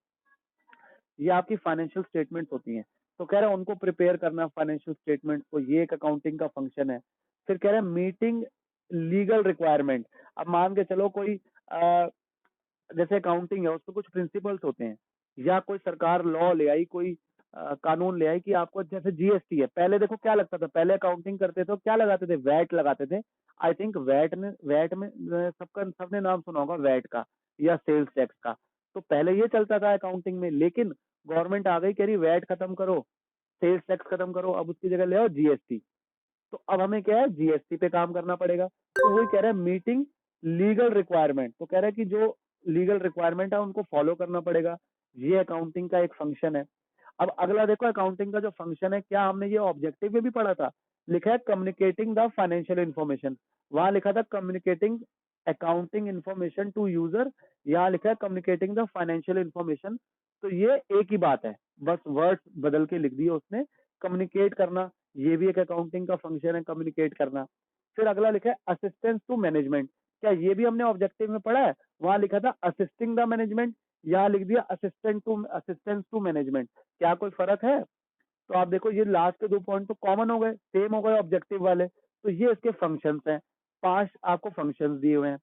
ये आपकी फाइनेंशियल स्टेटमेंट्स होती हैं। तो कह रहा है उनको प्रिपेयर करना, फाइनेंशियल स्टेटमेंट को, ये एक अकाउंटिंग का फंक्शन है। फिर कह रहा है मीटिंग लीगल रिक्वायरमेंट। अब मान के चलो कोई जैसे अकाउंटिंग है उसमें कुछ प्रिंसिपल्स होते हैं, या कोई सरकार लॉ ले आई, कोई कानून ले आई कि आपको, जैसे जीएसटी है, पहले देखो क्या लगता था, पहले अकाउंटिंग करते थे तो क्या लगाते थे? वैट लगाते थे। आई थिंक वैट में सबका, सबने नाम सुना होगा वैट का, या सेल्स टैक्स का। तो पहले ये चलता था अकाउंटिंग में, लेकिन गवर्नमेंट आ गई, कह रही वैट खत्म करो, सेल्स टैक्स खत्म करो, अब उसकी जगह ले आओ जीएसटी। तो अब हमें क्या है? जीएसटी पे काम करना पड़ेगा। तो वही कह रहा है मीटिंग लीगल रिक्वायरमेंट। तो कह रहा है कि जो लीगल रिक्वायरमेंट है उनको फॉलो करना पड़ेगा। ये अकाउंटिंग का एक फंक्शन है। अब अगला देखो, अकाउंटिंग का जो फंक्शन है, क्या हमने ये ऑब्जेक्टिव में भी पढ़ा था? लिखा है कम्युनिकेटिंग द फाइनेंशियल इन्फॉर्मेशन। वहां लिखा था communicating accounting information to user, यहाँ लिखा है कम्युनिकेटिंग द फाइनेंशियल इन्फॉर्मेशन। तो ये एक ही बात है, बस वर्ड्स बदल के लिख दिए उसने। कम्युनिकेट करना, ये भी एक अकाउंटिंग का फंक्शन है, कम्युनिकेट करना। फिर अगला लिखा है असिस्टेंस टू मैनेजमेंट। क्या ये भी हमने ऑब्जेक्टिव में पढ़ा है? वहां लिखा था असिस्टिंग द मैनेजमेंट, यहाँ लिख दिया असिस्टेंस टू मैनेजमेंट। क्या कोई फर्क है? तो आप देखो ये लास्ट के 2 पॉइंट तो कॉमन हो गए, सेम हो गए ऑब्जेक्टिव वाले। तो ये इसके फंक्शंस हैं। 5 आपको फंक्शंस दिए हुए हैं।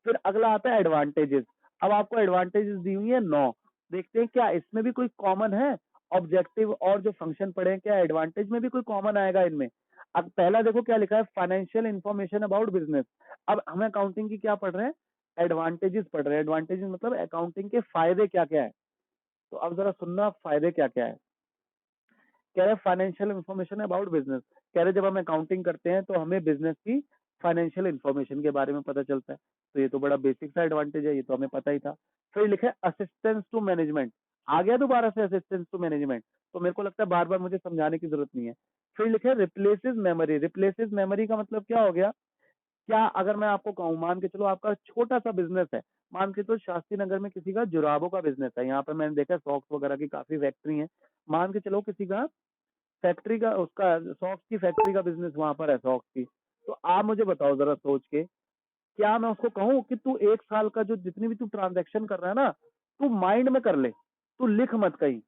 फिर अगला आता है एडवांटेजेस। अब आपको एडवांटेजेस दी हुई है 9। देखते हैं क्या इसमें भी कोई कॉमन है। ऑब्जेक्टिव और जो फंक्शन पढ़े हैं, क्या एडवांटेज में भी कोई कॉमन आएगा इनमें? अब पहला देखो क्या लिखा है, फाइनेंशियल इंफॉर्मेशन अबाउट बिजनेस। अब हम अकाउंटिंग की क्या पढ़ रहे हैं? एडवांटेजेस पढ़ रहे हैं। एडवांटेजेस मतलब अकाउंटिंग के फायदे क्या क्या है। तो अब जरा सुनना, फायदे क्या क्या है। कह रहे फाइनेंशियल इंफॉर्मेशन अबाउट बिजनेस, कह रहे जब हम अकाउंटिंग करते हैं तो हमें बिजनेस की फाइनेंशियल इंफॉर्मेशन के बारे में पता चलता है। तो ये तो बड़ा बेसिक सा एडवांटेज है, ये तो हमें पता ही था। फिर लिखा है असिस्टेंस टू मैनेजमेंट, आ गया दोबारा से असिस्टेंस टू मैनेजमेंट, तो मेरे को लगता है बार बार मुझे समझाने की जरूरत नहीं है। फिर लिखा है रिप्लेसेस मेमोरी, रिप्लेसेस मेमोरी का मतलब क्या हो गया, क्या अगर मैं आपको कहूँ, मान के चलो आपका छोटा सा बिजनेस है, मान के तो शास्त्री नगर में किसी का जुराबों का बिजनेस है, यहाँ पर मैंने देखा सॉक्स वगैरह की काफी फैक्ट्री है, मान के चलो किसी का फैक्ट्री का, उसका सॉक्स की फैक्ट्री का बिजनेस वहां पर है, सॉक्स की। तो आप मुझे बताओ जरा सोच के, क्या मैं उसको कहूँ कि तू 1 साल का जो जितनी भी तू ट्रांजेक्शन कर रहा है ना, तू माइंड में कर ले, तू लिख मत कहीं,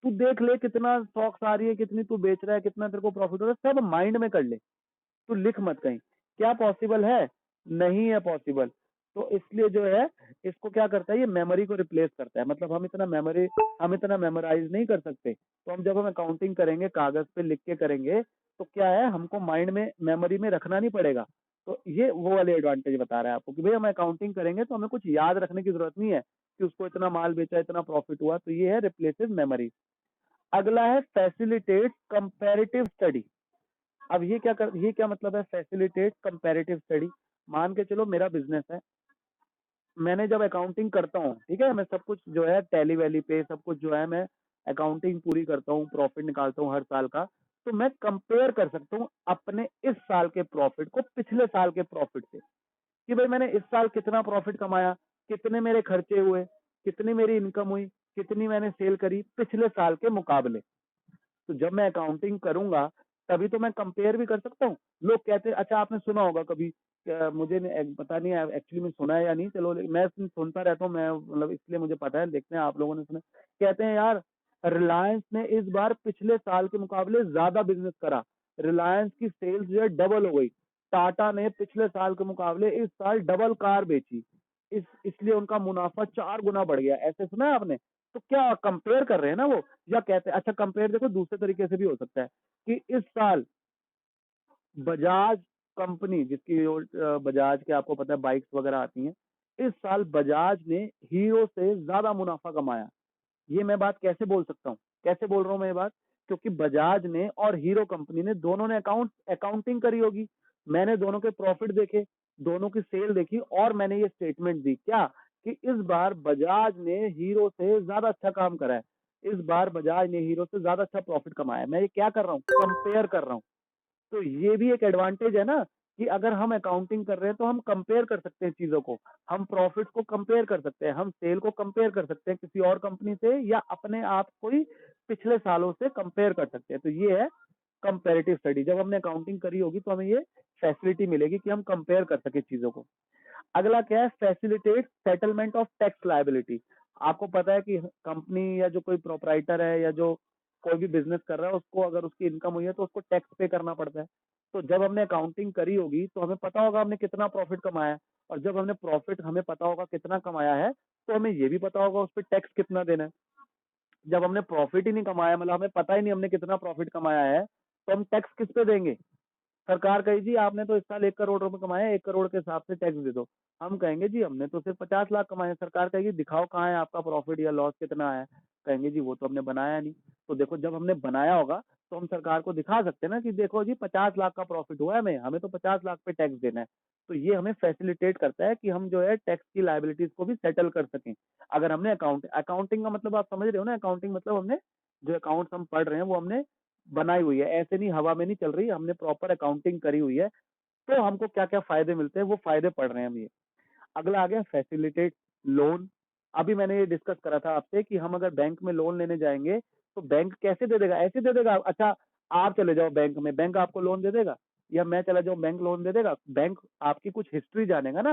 तू देख ले कितना स्टॉक्स आ रही है, कितनी तू बेच रहा है, कितना तेरे को प्रॉफिट हो रहा है, सब माइंड में कर ले, तू लिख मत कहीं। क्या पॉसिबल है? नहीं है पॉसिबल। तो इसलिए जो है, इसको क्या करता है, ये मेमोरी को रिप्लेस करता है, मतलब हम इतना मेमोराइज नहीं कर सकते। तो हम जब हम अकाउंटिंग करेंगे कागज पे लिख के करेंगे, तो क्या है, हमको माइंड में मेमोरी में रखना नहीं पड़ेगा। तो ये वो वाले एडवांटेज बता रहा है आपको कि भाई हम अकाउंटिंग करेंगे तो हमें कुछ याद रखने की जरूरत नहीं है कि उसको इतना माल बेचा, इतना प्रॉफिट हुआ। तो ये है रिप्लेसेस मेमोरी। अगला है फैसिलिटेट कंपैरेटिव स्टडी। अब ये क्या मतलब है फैसिलिटेट कंपैरेटिव स्टडी। मान के चलो मेरा बिजनेस है, मैंने जब अकाउंटिंग करता हूँ, ठीक है, मैं सब कुछ जो है टैली वैली पे सब कुछ जो है मैं अकाउंटिंग पूरी करता हूँ, प्रॉफिट निकालता हूँ हर साल का। तो मैं कंपेयर कर सकता हूँ अपने इस साल के प्रॉफिट को पिछले साल के प्रॉफिट से, कि भाई मैंने इस साल कितना प्रॉफिट कमाया, कितने मेरे खर्चे हुए, कितनी मेरी इनकम हुई, कितनी मैंने सेल करी पिछले साल के मुकाबले। तो जब मैं अकाउंटिंग करूंगा तभी तो मैं कंपेयर भी कर सकता हूँ। लोग कहते हैं, अच्छा आपने सुना होगा कभी, मुझे पता नहीं है एक्चुअली में सुना है या नहीं, चलो मैं सुनता रहता हूँ, मैं मतलब इसलिए मुझे पता है, देखते हैं आप लोगों ने सुना। कहते हैं यार, रिलायंस ने इस बार पिछले साल के मुकाबले ज्यादा बिजनेस करा, रिलायंस की सेल्स जो है डबल हो गई, टाटा ने पिछले साल के मुकाबले इस साल डबल कार बेची, इसलिए उनका मुनाफा 4 गुना बढ़ गया। ऐसे सुना है आपने? तो क्या कंपेयर कर रहे हैं ना वो, या कहते हैं, अच्छा कंपेयर देखो दूसरे तरीके से भी हो सकता है कि इस साल बजाज कंपनी, जिसकी बजाज के आपको पता है बाइक्स वगैरह आती हैं, इस साल बजाज ने हीरो से ज्यादा मुनाफा कमाया। ये मैं बात कैसे बोल सकता हूँ, कैसे बोल रहा हूँ मैं ये बात, क्योंकि बजाज ने और हीरो कंपनी ने दोनों ने अकाउंटिंग करी होगी, मैंने दोनों के प्रॉफिट देखे, दोनों की सेल देखी, और मैंने ये स्टेटमेंट दी क्या, कि इस बार बजाज ने हीरो से ज्यादा अच्छा काम करा है, इस बार बजाज ने हीरो से ज्यादा अच्छा प्रॉफिट कमाया है। मैं ये क्या कर रहा हूँ, कंपेयर कर रहा हूँ। तो ये भी एक एडवांटेज है ना, कि अगर हम अकाउंटिंग कर रहे हैं तो हम कंपेयर कर सकते हैं चीजों को, हम प्रॉफिट को कंपेयर कर सकते हैं, हम सेल को कंपेयर कर सकते हैं किसी और कंपनी से, या अपने आप को ही पिछले सालों से कंपेयर कर सकते हैं। तो ये है कंपेरेटिव स्टडी। जब हमने अकाउंटिंग करी होगी तो हमें ये फैसिलिटी मिलेगी कि हम कंपेयर कर सके चीजों को। अगला क्या है, facilitate settlement of tax liability. आपको पता है कि कंपनी या जो कोई प्रोपराइटर है या जो कोई भी बिजनेस कर रहा है, उसको अगर उसकी इनकम हुई है तो उसको टैक्स पे करना पड़ता है। तो जब हमने अकाउंटिंग करी होगी तो हमें पता होगा हमने कितना प्रॉफिट कमाया है, और जब हमने प्रॉफिट हमें पता होगा कितना कमाया है, तो हमें ये भी पता होगा उस पर टैक्स कितना देना है। जब हमने प्रॉफिट ही नहीं कमाया, मतलब हमें पता ही नहीं हमने कितना प्रॉफिट कमाया है, तो हम टैक्स किस पे देंगे? सरकार कही जी आपने तो इस साल 1 करोड़ रुपए कमाए, 1 करोड़ के हिसाब से टैक्स दे दो। हम कहेंगे जी हमने तो सिर्फ 50 लाख कमाए। सरकार कहेगी दिखाओ कहाँ है आपका प्रॉफिट या लॉस कितना आया है। कहेंगे जी वो तो हमने बनाया नहीं। तो देखो जब हमने बनाया होगा तो हम सरकार को दिखा सकते हैं ना कि देखो जी 50 लाख का प्रॉफिट हुआ है, हमें हमें तो 50 लाख पे टैक्स देना है। तो ये हमें फैसिलिटेट करता है कि हम जो है टैक्स की लाइबिलिटीज को भी सेटल कर सकें। अगर हमने अकाउंटिंग का मतलब आप समझ रहे हो ना, अकाउंटिंग मतलब हमने जो अकाउंट्स हम पढ़ रहे हैं वो हमने बनाई हुई है, ऐसे नहीं हवा में नहीं चल रही, हमने प्रॉपर अकाउंटिंग करी हुई है। तो हमको क्या क्या फायदे मिलते हैं वो फायदे पढ़ रहे हैं हम ये। अगला आ गया फैसिलिटेट लोन। अभी मैंने ये डिस्कस करा था आपसे कि हम अगर बैंक में लोन लेने जाएंगे तो बैंक कैसे दे देगा, ऐसे दे देगा, अच्छा आप चले जाओ बैंक में, बैंक आपको लोन दे देगा, या मैं चला जाऊं बैंक लोन दे देगा? बैंक आपकी कुछ हिस्ट्री जानेगा ना,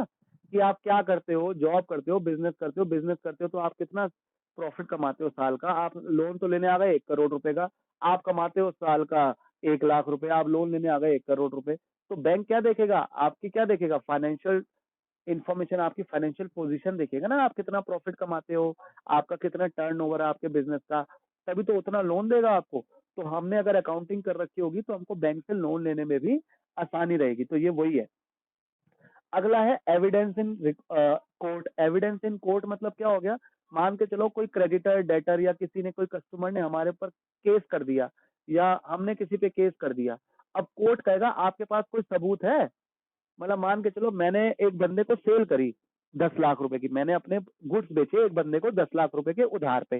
कि आप क्या करते हो, जॉब करते हो, बिजनेस करते हो, बिजनेस करते हो तो आप कितना प्रॉफिट कमाते हो साल का। आप लोन तो लेने आ गए 1 करोड़ रुपए का, आप कमाते हो साल का 1 लाख रुपए, आप लोन लेने आ गए 1 करोड़ रुपए। तो बैंक क्या देखेगा, आपकी क्या देखेगा, फाइनेंशियल इन्फॉर्मेशन, आपकी फाइनेंशियल पोजीशन देखेगा ना, आप कितना प्रॉफिट कमाते हो, आपका कितना टर्नओवर है आपके बिजनेस का, तभी तो उतना लोन देगा आपको। तो हमने अगर अकाउंटिंग कर रखी होगी तो हमको बैंक से लोन लेने में भी आसानी रहेगी। तो ये वही है। अगला है evidence in court. Evidence in court मतलब क्या हो गया, मान के चलो कोई क्रेडिटर डेटर या किसी ने, कोई कस्टमर ने हमारे ऊपर केस कर दिया, या हमने किसी पे केस कर दिया। अब कोर्ट कहेगा आपके पास कोई सबूत है? मतलब मान के चलो मैंने एक बंदे को सेल करी 10 लाख रुपए की, मैंने अपने गुड्स बेचे एक बंदे को 10 लाख रुपए के उधार पे।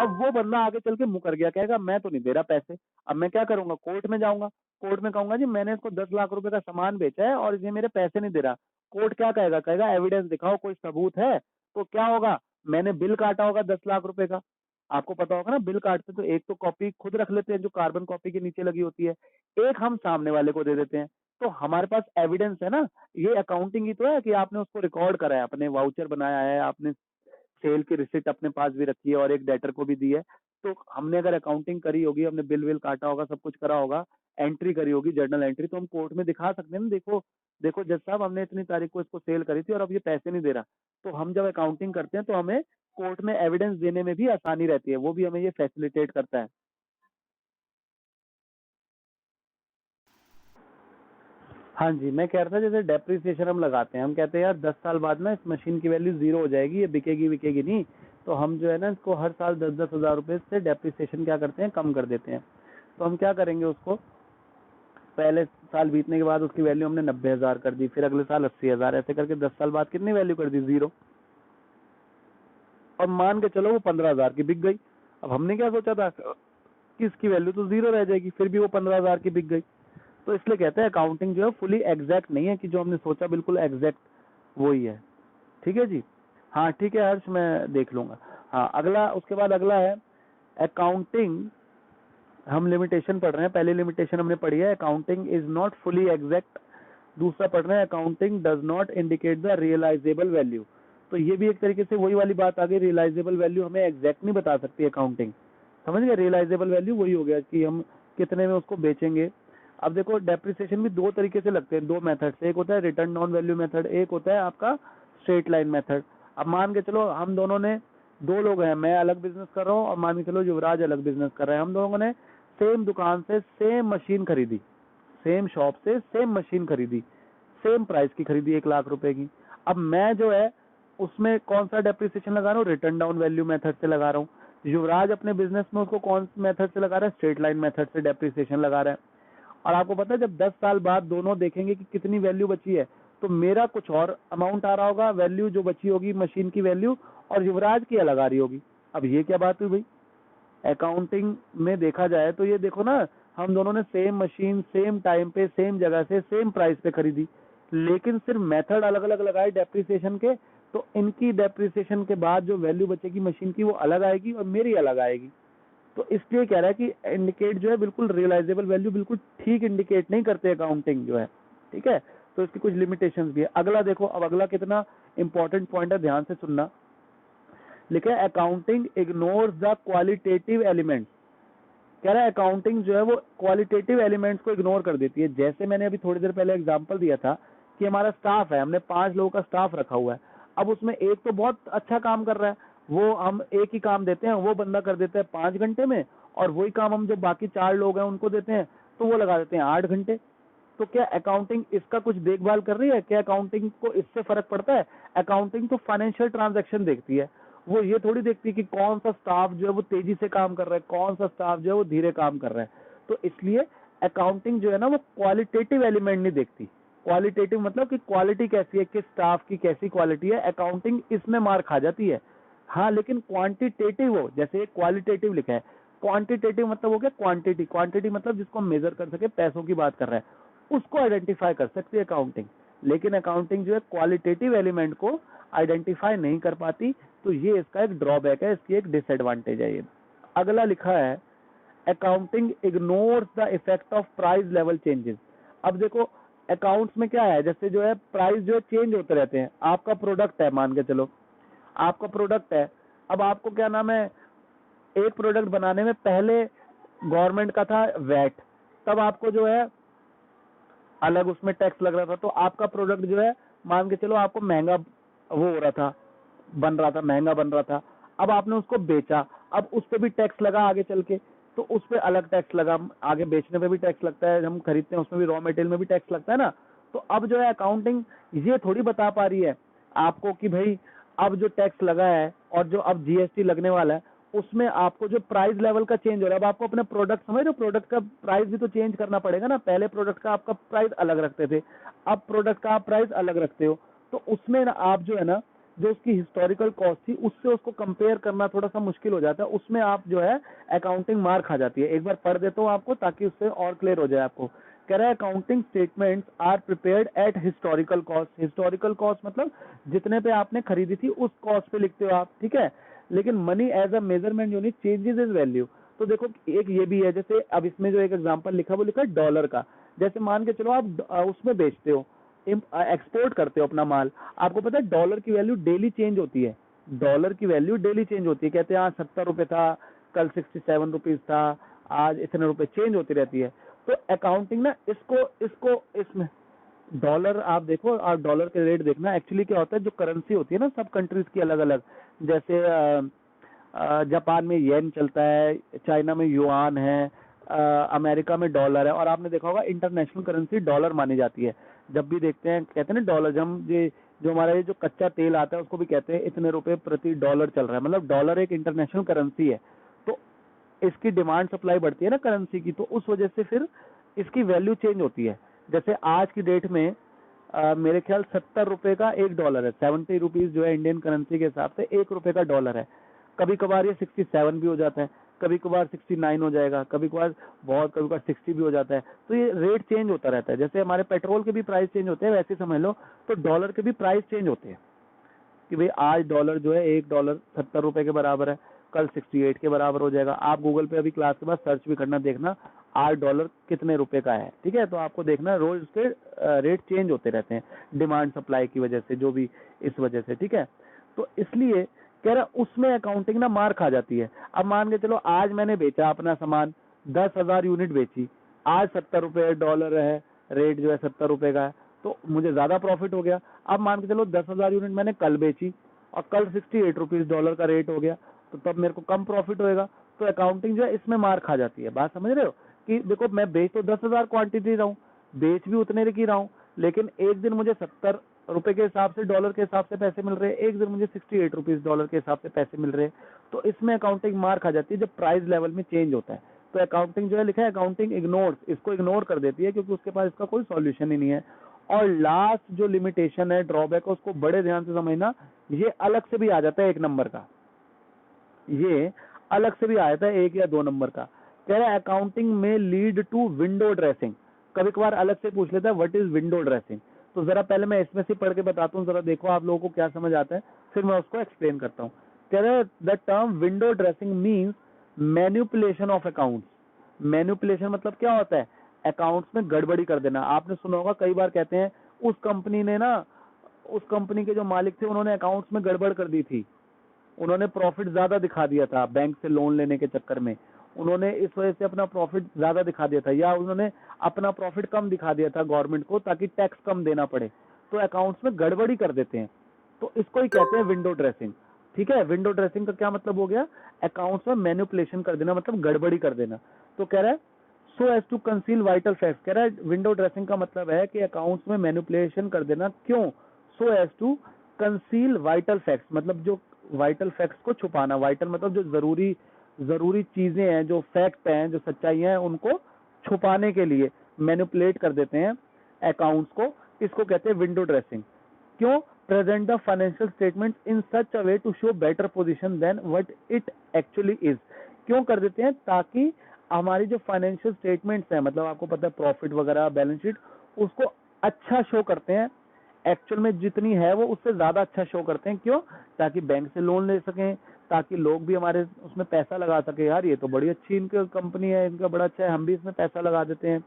अब वो बंदा आगे चल के मुकर गया, कहेगा मैं तो नहीं दे रहा पैसे। अब मैं क्या करूंगा? कोर्ट में जाऊंगा, कोर्ट में कहूंगा जी मैंने इसको 10 लाख रुपए का सामान बेचा है और ये मेरे पैसे नहीं दे रहा। कोर्ट क्या कहेगा? कहेगा एविडेंस दिखाओ, कोई सबूत है? तो क्या होगा? मैंने बिल काटा होगा 10 लाख रुपए का। आपको पता होगा ना, बिल काटते तो एक तो कॉपी खुद रख लेते हैं जो कार्बन कॉपी के नीचे लगी होती है, एक हम सामने वाले को दे देते हैं। तो हमारे पास एविडेंस है ना, ये अकाउंटिंग ही तो है कि आपने उसको रिकॉर्ड करा है, अपने वाउचर बनाया है, आपने सेल की रिसिप्ट अपने पास भी रखी है और एक डेटर को भी दी है। तो हमने अगर अकाउंटिंग करी होगी, हमने बिल विल काटा होगा, सब कुछ करा होगा, एंट्री करी होगी, जर्नल एंट्री, तो हम कोर्ट में दिखा सकते हैं ना, देखो देखो जज साहब हमने इतनी तारीख को इसको सेल करी थी और अब ये पैसे नहीं दे रहा। तो हम जब अकाउंटिंग करते हैं तो हमें कोर्ट में एविडेंस देने में भी आसानी रहती है, वो भी हमें ये फैसिलिटेट करता है। हाँ जी, मैं कह रहा था जैसे डेप्रिसिएशन हम लगाते हैं, हम कहते हैं यार 10 साल बाद ना इस मशीन की वैल्यू जीरो हो जाएगी, ये बिकेगी बिकेगी नहीं। तो हम जो है ना इसको हर साल 10-10 हज़ार रुपए से डेप्रिसिएशन क्या करते हैं, कम कर देते हैं। तो हम क्या करेंगे, उसको पहले साल बीतने के बाद उसकी वैल्यू हमने 90 हज़ार कर दी, फिर अगले साल 80 हज़ार, ऐसे करके 10 साल बाद कितनी वैल्यू कर दी? जीरो। और मान के चलो वो 15 हज़ार की बिक गई। अब हमने क्या सोचा था कि इसकी वैल्यू तो जीरो रह जाएगी, फिर भी वो 15 हज़ार की बिक गई। तो इसलिए कहते हैं अकाउंटिंग जो है फुली एग्जैक्ट नहीं है कि जो हमने सोचा बिल्कुल एग्जैक्ट वही है। ठीक है जी। हाँ ठीक है हर्ष, मैं देख लूंगा। हाँ अगला, उसके बाद अगला है अकाउंटिंग। हम लिमिटेशन पढ़ रहे हैं, पहली लिमिटेशन हमने पढ़ी है accounting is not fully exact. दूसरा पढ़ रहे हैं accounting does not indicate the realisable value. तो ये भी एक तरीके से वही वाली बात आ गई, रियलाइजेबल वैल्यू हमें एग्जैक्ट नहीं बता सकती अकाउंटिंग। समझ गए? रियलाइजेबल वैल्यू वही हो गया कि हम कितने में उसको बेचेंगे। अब देखो डेप्रिसिएशन भी दो तरीके से लगते हैं, दो मेथड से, एक होता है रिटर्न डाउन वैल्यू मेथड, एक होता है आपका स्ट्रेट लाइन मेथड। अब मान के चलो हम दोनों ने, दो लोग हैं, मैं अलग बिजनेस कर रहा हूँ और मान के चलो युवराज अलग बिजनेस कर रहा है, हम दोनों ने सेम दुकान से सेम मशीन खरीदी, सेम शॉप से सेम मशीन खरीदी, सेम प्राइस की खरीदी 1 लाख रुपए की। अब मैं जो है उसमें कौन सा डेप्रिसिएशन लगा रहा हूँ? रिटर्न डाउन वैल्यू मेथड से लगा रहा हूँ। युवराज अपने बिजनेस में उसको कौन से मेथड से लगा रहा है? स्ट्रेट लाइन मेथड से डेप्रिसिएशन लगा रहा है। और आपको पता है जब 10 साल बाद दोनों देखेंगे कि कितनी वैल्यू बची है, तो मेरा कुछ और अमाउंट आ रहा होगा, वैल्यू जो बची होगी मशीन की वैल्यू, और युवराज की अलग आ रही होगी। अब ये क्या बात हुई भाई? अकाउंटिंग में देखा जाए तो ये देखो ना, हम दोनों ने सेम मशीन सेम टाइम पे सेम जगह से सेम प्राइस पे खरीदी, लेकिन सिर्फ मेथड अलग अलग लगाए डेप्रिसिएशन के, तो इनकी डेप्रिसिएशन के बाद जो वैल्यू बचेगी मशीन की वो अलग आएगी और मेरी अलग आएगी। तो इसलिए कह रहा है कि इंडिकेट जो है बिल्कुल रियलाइजेबल वैल्यू बिल्कुल ठीक इंडिकेट नहीं करते अकाउंटिंग जो है। ठीक है, तो इसकी कुछ लिमिटेशंस भी है। अगला देखो, अब अगला कितना इंपॉर्टेंट पॉइंट है, ध्यान से सुनना। लिखा है accounting ignores the qualitative elements. कह रहा है अकाउंटिंग जो है वो क्वालिटेटिव एलिमेंट्स को इग्नोर कर देती है। जैसे मैंने अभी थोड़ी देर पहले एग्जांपल दिया था कि हमारा स्टाफ है, हमने 5 लोगों का स्टाफ रखा हुआ है। अब उसमें एक तो बहुत अच्छा काम कर रहा है, वो हम एक ही काम देते हैं, वो बंदा कर देता है 5 घंटे में, और वही काम हम जो बाकी 4 लोग हैं उनको देते हैं तो वो लगा देते हैं 8 घंटे। तो क्या अकाउंटिंग इसका कुछ देखभाल कर रही है? क्या अकाउंटिंग को इससे फर्क पड़ता है? अकाउंटिंग तो फाइनेंशियल ट्रांजैक्शन देखती है, वो ये थोड़ी देखती है कि कौन सा स्टाफ जो है वो तेजी से काम कर रहा है, कौन सा स्टाफ जो है वो धीरे काम कर रहा है। तो इसलिए अकाउंटिंग जो है ना वो क्वालिटेटिव एलिमेंट नहीं देखती। क्वालिटेटिव मतलब कि क्वालिटी कैसी है, किस स्टाफ की कैसी क्वालिटी है, अकाउंटिंग इसमें मार खा जाती है। हाँ लेकिन क्वांटिटेटिव हो, जैसे क्वालिटेटिव लिखा है, क्वांटिटेटिव मतलब हो गया क्वांटिटी, क्वांटिटी मतलब जिसको हम मेजर कर सके, पैसों की बात कर रहा है, उसको आइडेंटिफाई कर सकती है अकाउंटिंग। लेकिन अकाउंटिंग जो है क्वालिटेटिव एलिमेंट को आइडेंटिफाई नहीं कर पाती। तो ये इसका एक ड्रॉबैक है, इसकी एक डिसएडवांटेज है ये। अगला लिखा है accounting ignores the effect of price level changes. अब देखो अकाउंट्स में क्या है, जैसे जो है प्राइस जो है चेंज होते रहते हैं। आपका प्रोडक्ट है, मान के चलो आपका प्रोडक्ट है, अब आपको क्या नाम है, एक प्रोडक्ट बनाने में पहले गवर्नमेंट का था वैट, तब आपको जो है अलग उसमें टैक्स लग रहा था, तो आपका प्रोडक्ट जो है मान के चलो आपको महंगा वो हो रहा था, बन रहा था, महंगा बन रहा था। अब आपने उसको बेचा, अब उस पर भी टैक्स लगा आगे चल के, तो उस पर अलग टैक्स लगा, आगे बेचने पे भी टैक्स लगता है, हम खरीदते हैं उसमें भी रॉ मटेरियल में भी टैक्स लगता है ना। तो अब जो है अकाउंटिंग ये थोड़ी बता पा रही है आपको कि भाई अब जो टैक्स लगा है और जो अब जीएसटी लगने वाला है उसमें आपको जो प्राइस लेवल का चेंज हो रहा है, अब आपको अपने प्रोडक्ट समझ रहे हो, प्रोडक्ट का प्राइस भी तो चेंज करना पड़ेगा ना। पहले प्रोडक्ट का आपका प्राइस अलग रखते थे, अब प्रोडक्ट का आप प्राइस अलग रखते हो, तो उसमें ना आप जो है ना, जो उसकी हिस्टोरिकल कॉस्ट थी उससे उसको कंपेयर करना थोड़ा सा मुश्किल हो जाता है। उसमें आप जो है अकाउंटिंग मार खा जाती है। एक बार पढ़ देता हूँ आपको ताकि उससे और क्लियर हो जाए आपको। कह रहा है accounting statements are prepared at historical cost. Historical cost मतलब जितने पे आपने खरीदी थी उस कॉस्ट पे लिखते हो आप, ठीक है। लेकिन money as a measurement unit changes is value. तो देखो एक ये भी है, जैसे अब इसमें जो एक एग्जांपल लिखा वो लिखा है डॉलर का। जैसे मान के चलो आप उसमें बेचते हो, एक्सपोर्ट करते हो अपना माल, आपको पता है डॉलर की वैल्यू डेली चेंज होती है। डॉलर की वैल्यू डेली चेंज होती है। कहते हैं आज 70 रुपए था, कल 67 रुपीज था, आज इतने रुपए चेंज होती रहती है। तो अकाउंटिंग ना इसको इसको इसमें डॉलर आप देखो, आप डॉलर के रेट देखना। एक्चुअली क्या होता है, जो करेंसी होती है ना सब कंट्रीज की अलग अलग, जैसे जापान में येन चलता है, चाइना में युआन है, अमेरिका में डॉलर है। और आपने देखा होगा इंटरनेशनल करेंसी डॉलर मानी जाती है। जब भी देखते हैं कहते हैं ना डॉलर, जब हम ये जो हमारा ये जो कच्चा तेल आता है उसको भी कहते हैं इतने रुपए प्रति डॉलर चल रहा है, मतलब डॉलर एक इंटरनेशनल करेंसी है। तो इसकी डिमांड सप्लाई बढ़ती है ना करेंसी की, तो उस वजह से फिर इसकी वैल्यू चेंज होती है। जैसे आज की डेट में मेरे ख्याल 70 रुपए का एक डॉलर है, 70 रुपीज जो है इंडियन करेंसी के हिसाब से 1 रुपए का डॉलर है। कभी कभार ये 67 भी हो जाता है, कभी कभार 69 हो जाएगा, कभी कभार बहुत कभी कभार 60 भी हो जाता है। तो ये रेट चेंज होता रहता है। जैसे हमारे पेट्रोल के भी प्राइस चेंज होते हैं, वैसे समझ लो तो डॉलर के भी प्राइस चेंज होते हैं कि भाई आज डॉलर जो है $1 70 रुपए के बराबर है, कल 68 के बराबर हो जाएगा। आप गूगल पे अभी क्लास के बाद सर्च भी करना, देखना आज डॉलर कितने रुपए का है, ठीक है। तो आपको देखना रोज उसके रेट चेंज होते रहते हैं डिमांड सप्लाई की वजह से, जो भी इस वजह से, ठीक है। तो इसलिए कह रहा उसमें अकाउंटिंग ना मार खा जाती है। अब मान के चलो आज मैंने बेचा अपना सामान, 10,000 यूनिट बेची, आज 70 रुपए डॉलर है, रेट जो है 70 रुपए का है, तो मुझे ज्यादा प्रॉफिट हो गया। अब मान के चलो 10,000 यूनिट मैंने कल बेची और कल 68 रुपीज डॉलर का रेट हो गया, तो तब मेरे को कम प्रॉफिट होएगा। तो अकाउंटिंग जो है इसमें मार खा जाती है। बात समझ रहे हो कि देखो मैं बेच तो 10,000 क्वांटिटी रहा हूँ, बेच भी उतने की रहा हूँ, लेकिन एक दिन मुझे 70 रुपए के हिसाब से डॉलर के हिसाब से पैसे मिल रहे हैं, एक दिन मुझे 68 रुपीज डॉलर के हिसाब से पैसे मिल रहे हैं। तो इसमें अकाउंटिंग मार खा जाती है जब प्राइस लेवल में चेंज होता है। तो अकाउंटिंग जो है लिखा है अकाउंटिंग इग्नोर्स, इसको इग्नोर कर देती है क्योंकि उसके पास इसका कोई सॉल्यूशन ही नहीं है। और लास्ट जो लिमिटेशन है, ड्रॉबैक है, उसको बड़े ध्यान से समझना। ये अलग से भी आ जाता है 1 नंबर का, ये अलग से भी आ जाता है 1 या 2 नंबर का। कह रहा है अकाउंटिंग में लीड टू विंडो ड्रेसिंग। कभी कभार अलग से पूछ लेता है व्हाट इज विंडो ड्रेसिंग। तो जरा पहले मैं इसमें से पढ़ के बताता हूँ, जरा देखो आप लोगों को क्या समझ आता है, फिर मैं उसको एक्सप्लेन करता हूँ। कह रहा है the term window dressing means manipulation of accounts. Manipulation मतलब क्या होता है, अकाउंट्स में गड़बड़ी कर देना। आपने सुना होगा कई बार कहते हैं उस कंपनी ने ना, उस कंपनी के जो मालिक थे उन्होंने अकाउंट्स में गड़बड़ कर दी थी, उन्होंने प्रॉफिट ज्यादा दिखा दिया था बैंक से लोन लेने के चक्कर में, उन्होंने इस वजह से अपना प्रॉफिट ज्यादा दिखा दिया था, या उन्होंने अपना प्रॉफिट कम दिखा दिया था गवर्नमेंट को ताकि टैक्स कम देना पड़े। तो अकाउंट्स में गड़बड़ी कर देते हैं, तो इसको ही कहते हैं विंडो ड्रेसिंग, ठीक है। विंडो ड्रेसिंग का क्या मतलब हो गया, अकाउंट्स में मैनिपुलेशन कर देना, मतलब गड़बड़ी कर देना। तो कह रहा है so as to conceal vital facts. कह रहा है विंडो ड्रेसिंग का मतलब है कि अकाउंट्स में मैनिपुलेशन कर देना। क्यों, so as to conceal vital facts, मतलब जो वाइटल फैक्ट्स को छुपाना। वाइटल मतलब जो जरूरी जरूरी चीजें हैं, जो फैक्ट हैं, जो सच्चाइयां हैं, उनको छुपाने के लिए मैनिपुलेट कर देते हैं अकाउंट्स को। इसको कहते हैं विंडो ड्रेसिंग। क्यों, present the financial statement in such a way to show better position than what it actually is. क्यों कर देते हैं, ताकि हमारी जो फाइनेंशियल स्टेटमेंट्स हैं, मतलब आपको पता है प्रॉफिट वगैरह बैलेंस शीट, उसको अच्छा शो करते हैं, एक्चुअल में जितनी है वो उससे ज्यादा अच्छा शो करते हैं। क्यों, ताकि बैंक से लोन ले सकें, ताकि लोग भी हमारे उसमें पैसा लगा सके, यार ये तो बड़ी अच्छी इनकी कंपनी है, इनका बड़ा अच्छा है, हम भी इसमें पैसा लगा देते हैं।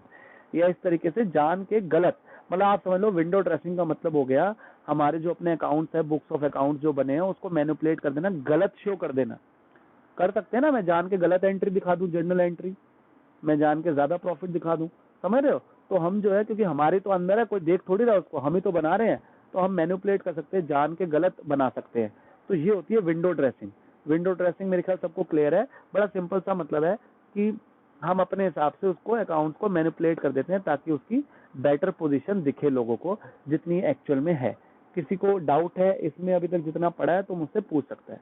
या इस तरीके से जान के गलत, मतलब आप समझ लो विंडो ड्रेसिंग का मतलब हो गया हमारे जो अपने अकाउंट्स है, बुक्स ऑफ अकाउंट्स जो बने हैं, उसको मैनिपुलेट कर देना, गलत शो कर देना। कर सकते हैं ना, मैं जान के गलत एंट्री दिखा दूं, जर्नल एंट्री, मैं जान के ज्यादा प्रॉफिट दिखा दूं, समझ रहे हो। तो हम जो है, क्योंकि हमारे तो अंदर है, कोई देख थोड़ी रहा उसको, हम ही तो बना रहे हैं, तो हम मैनिपुलेट कर सकते हैं, जान के गलत बना सकते हैं। तो ये होती है विंडो ड्रेसिंग। विंडो ड्रेसिंग मेरे ख्याल सबको क्लियर है। बड़ा सिंपल सा मतलब है कि हम अपने हिसाब से उसको अकाउंट्स को मैनिपुलेट कर देते हैं ताकि उसकी बेटर पोजीशन दिखे लोगों को जितनी एक्चुअल में है। किसी को डाउट है इसमें अभी तक जितना पढ़ा है तो मुझसे पूछ सकता है।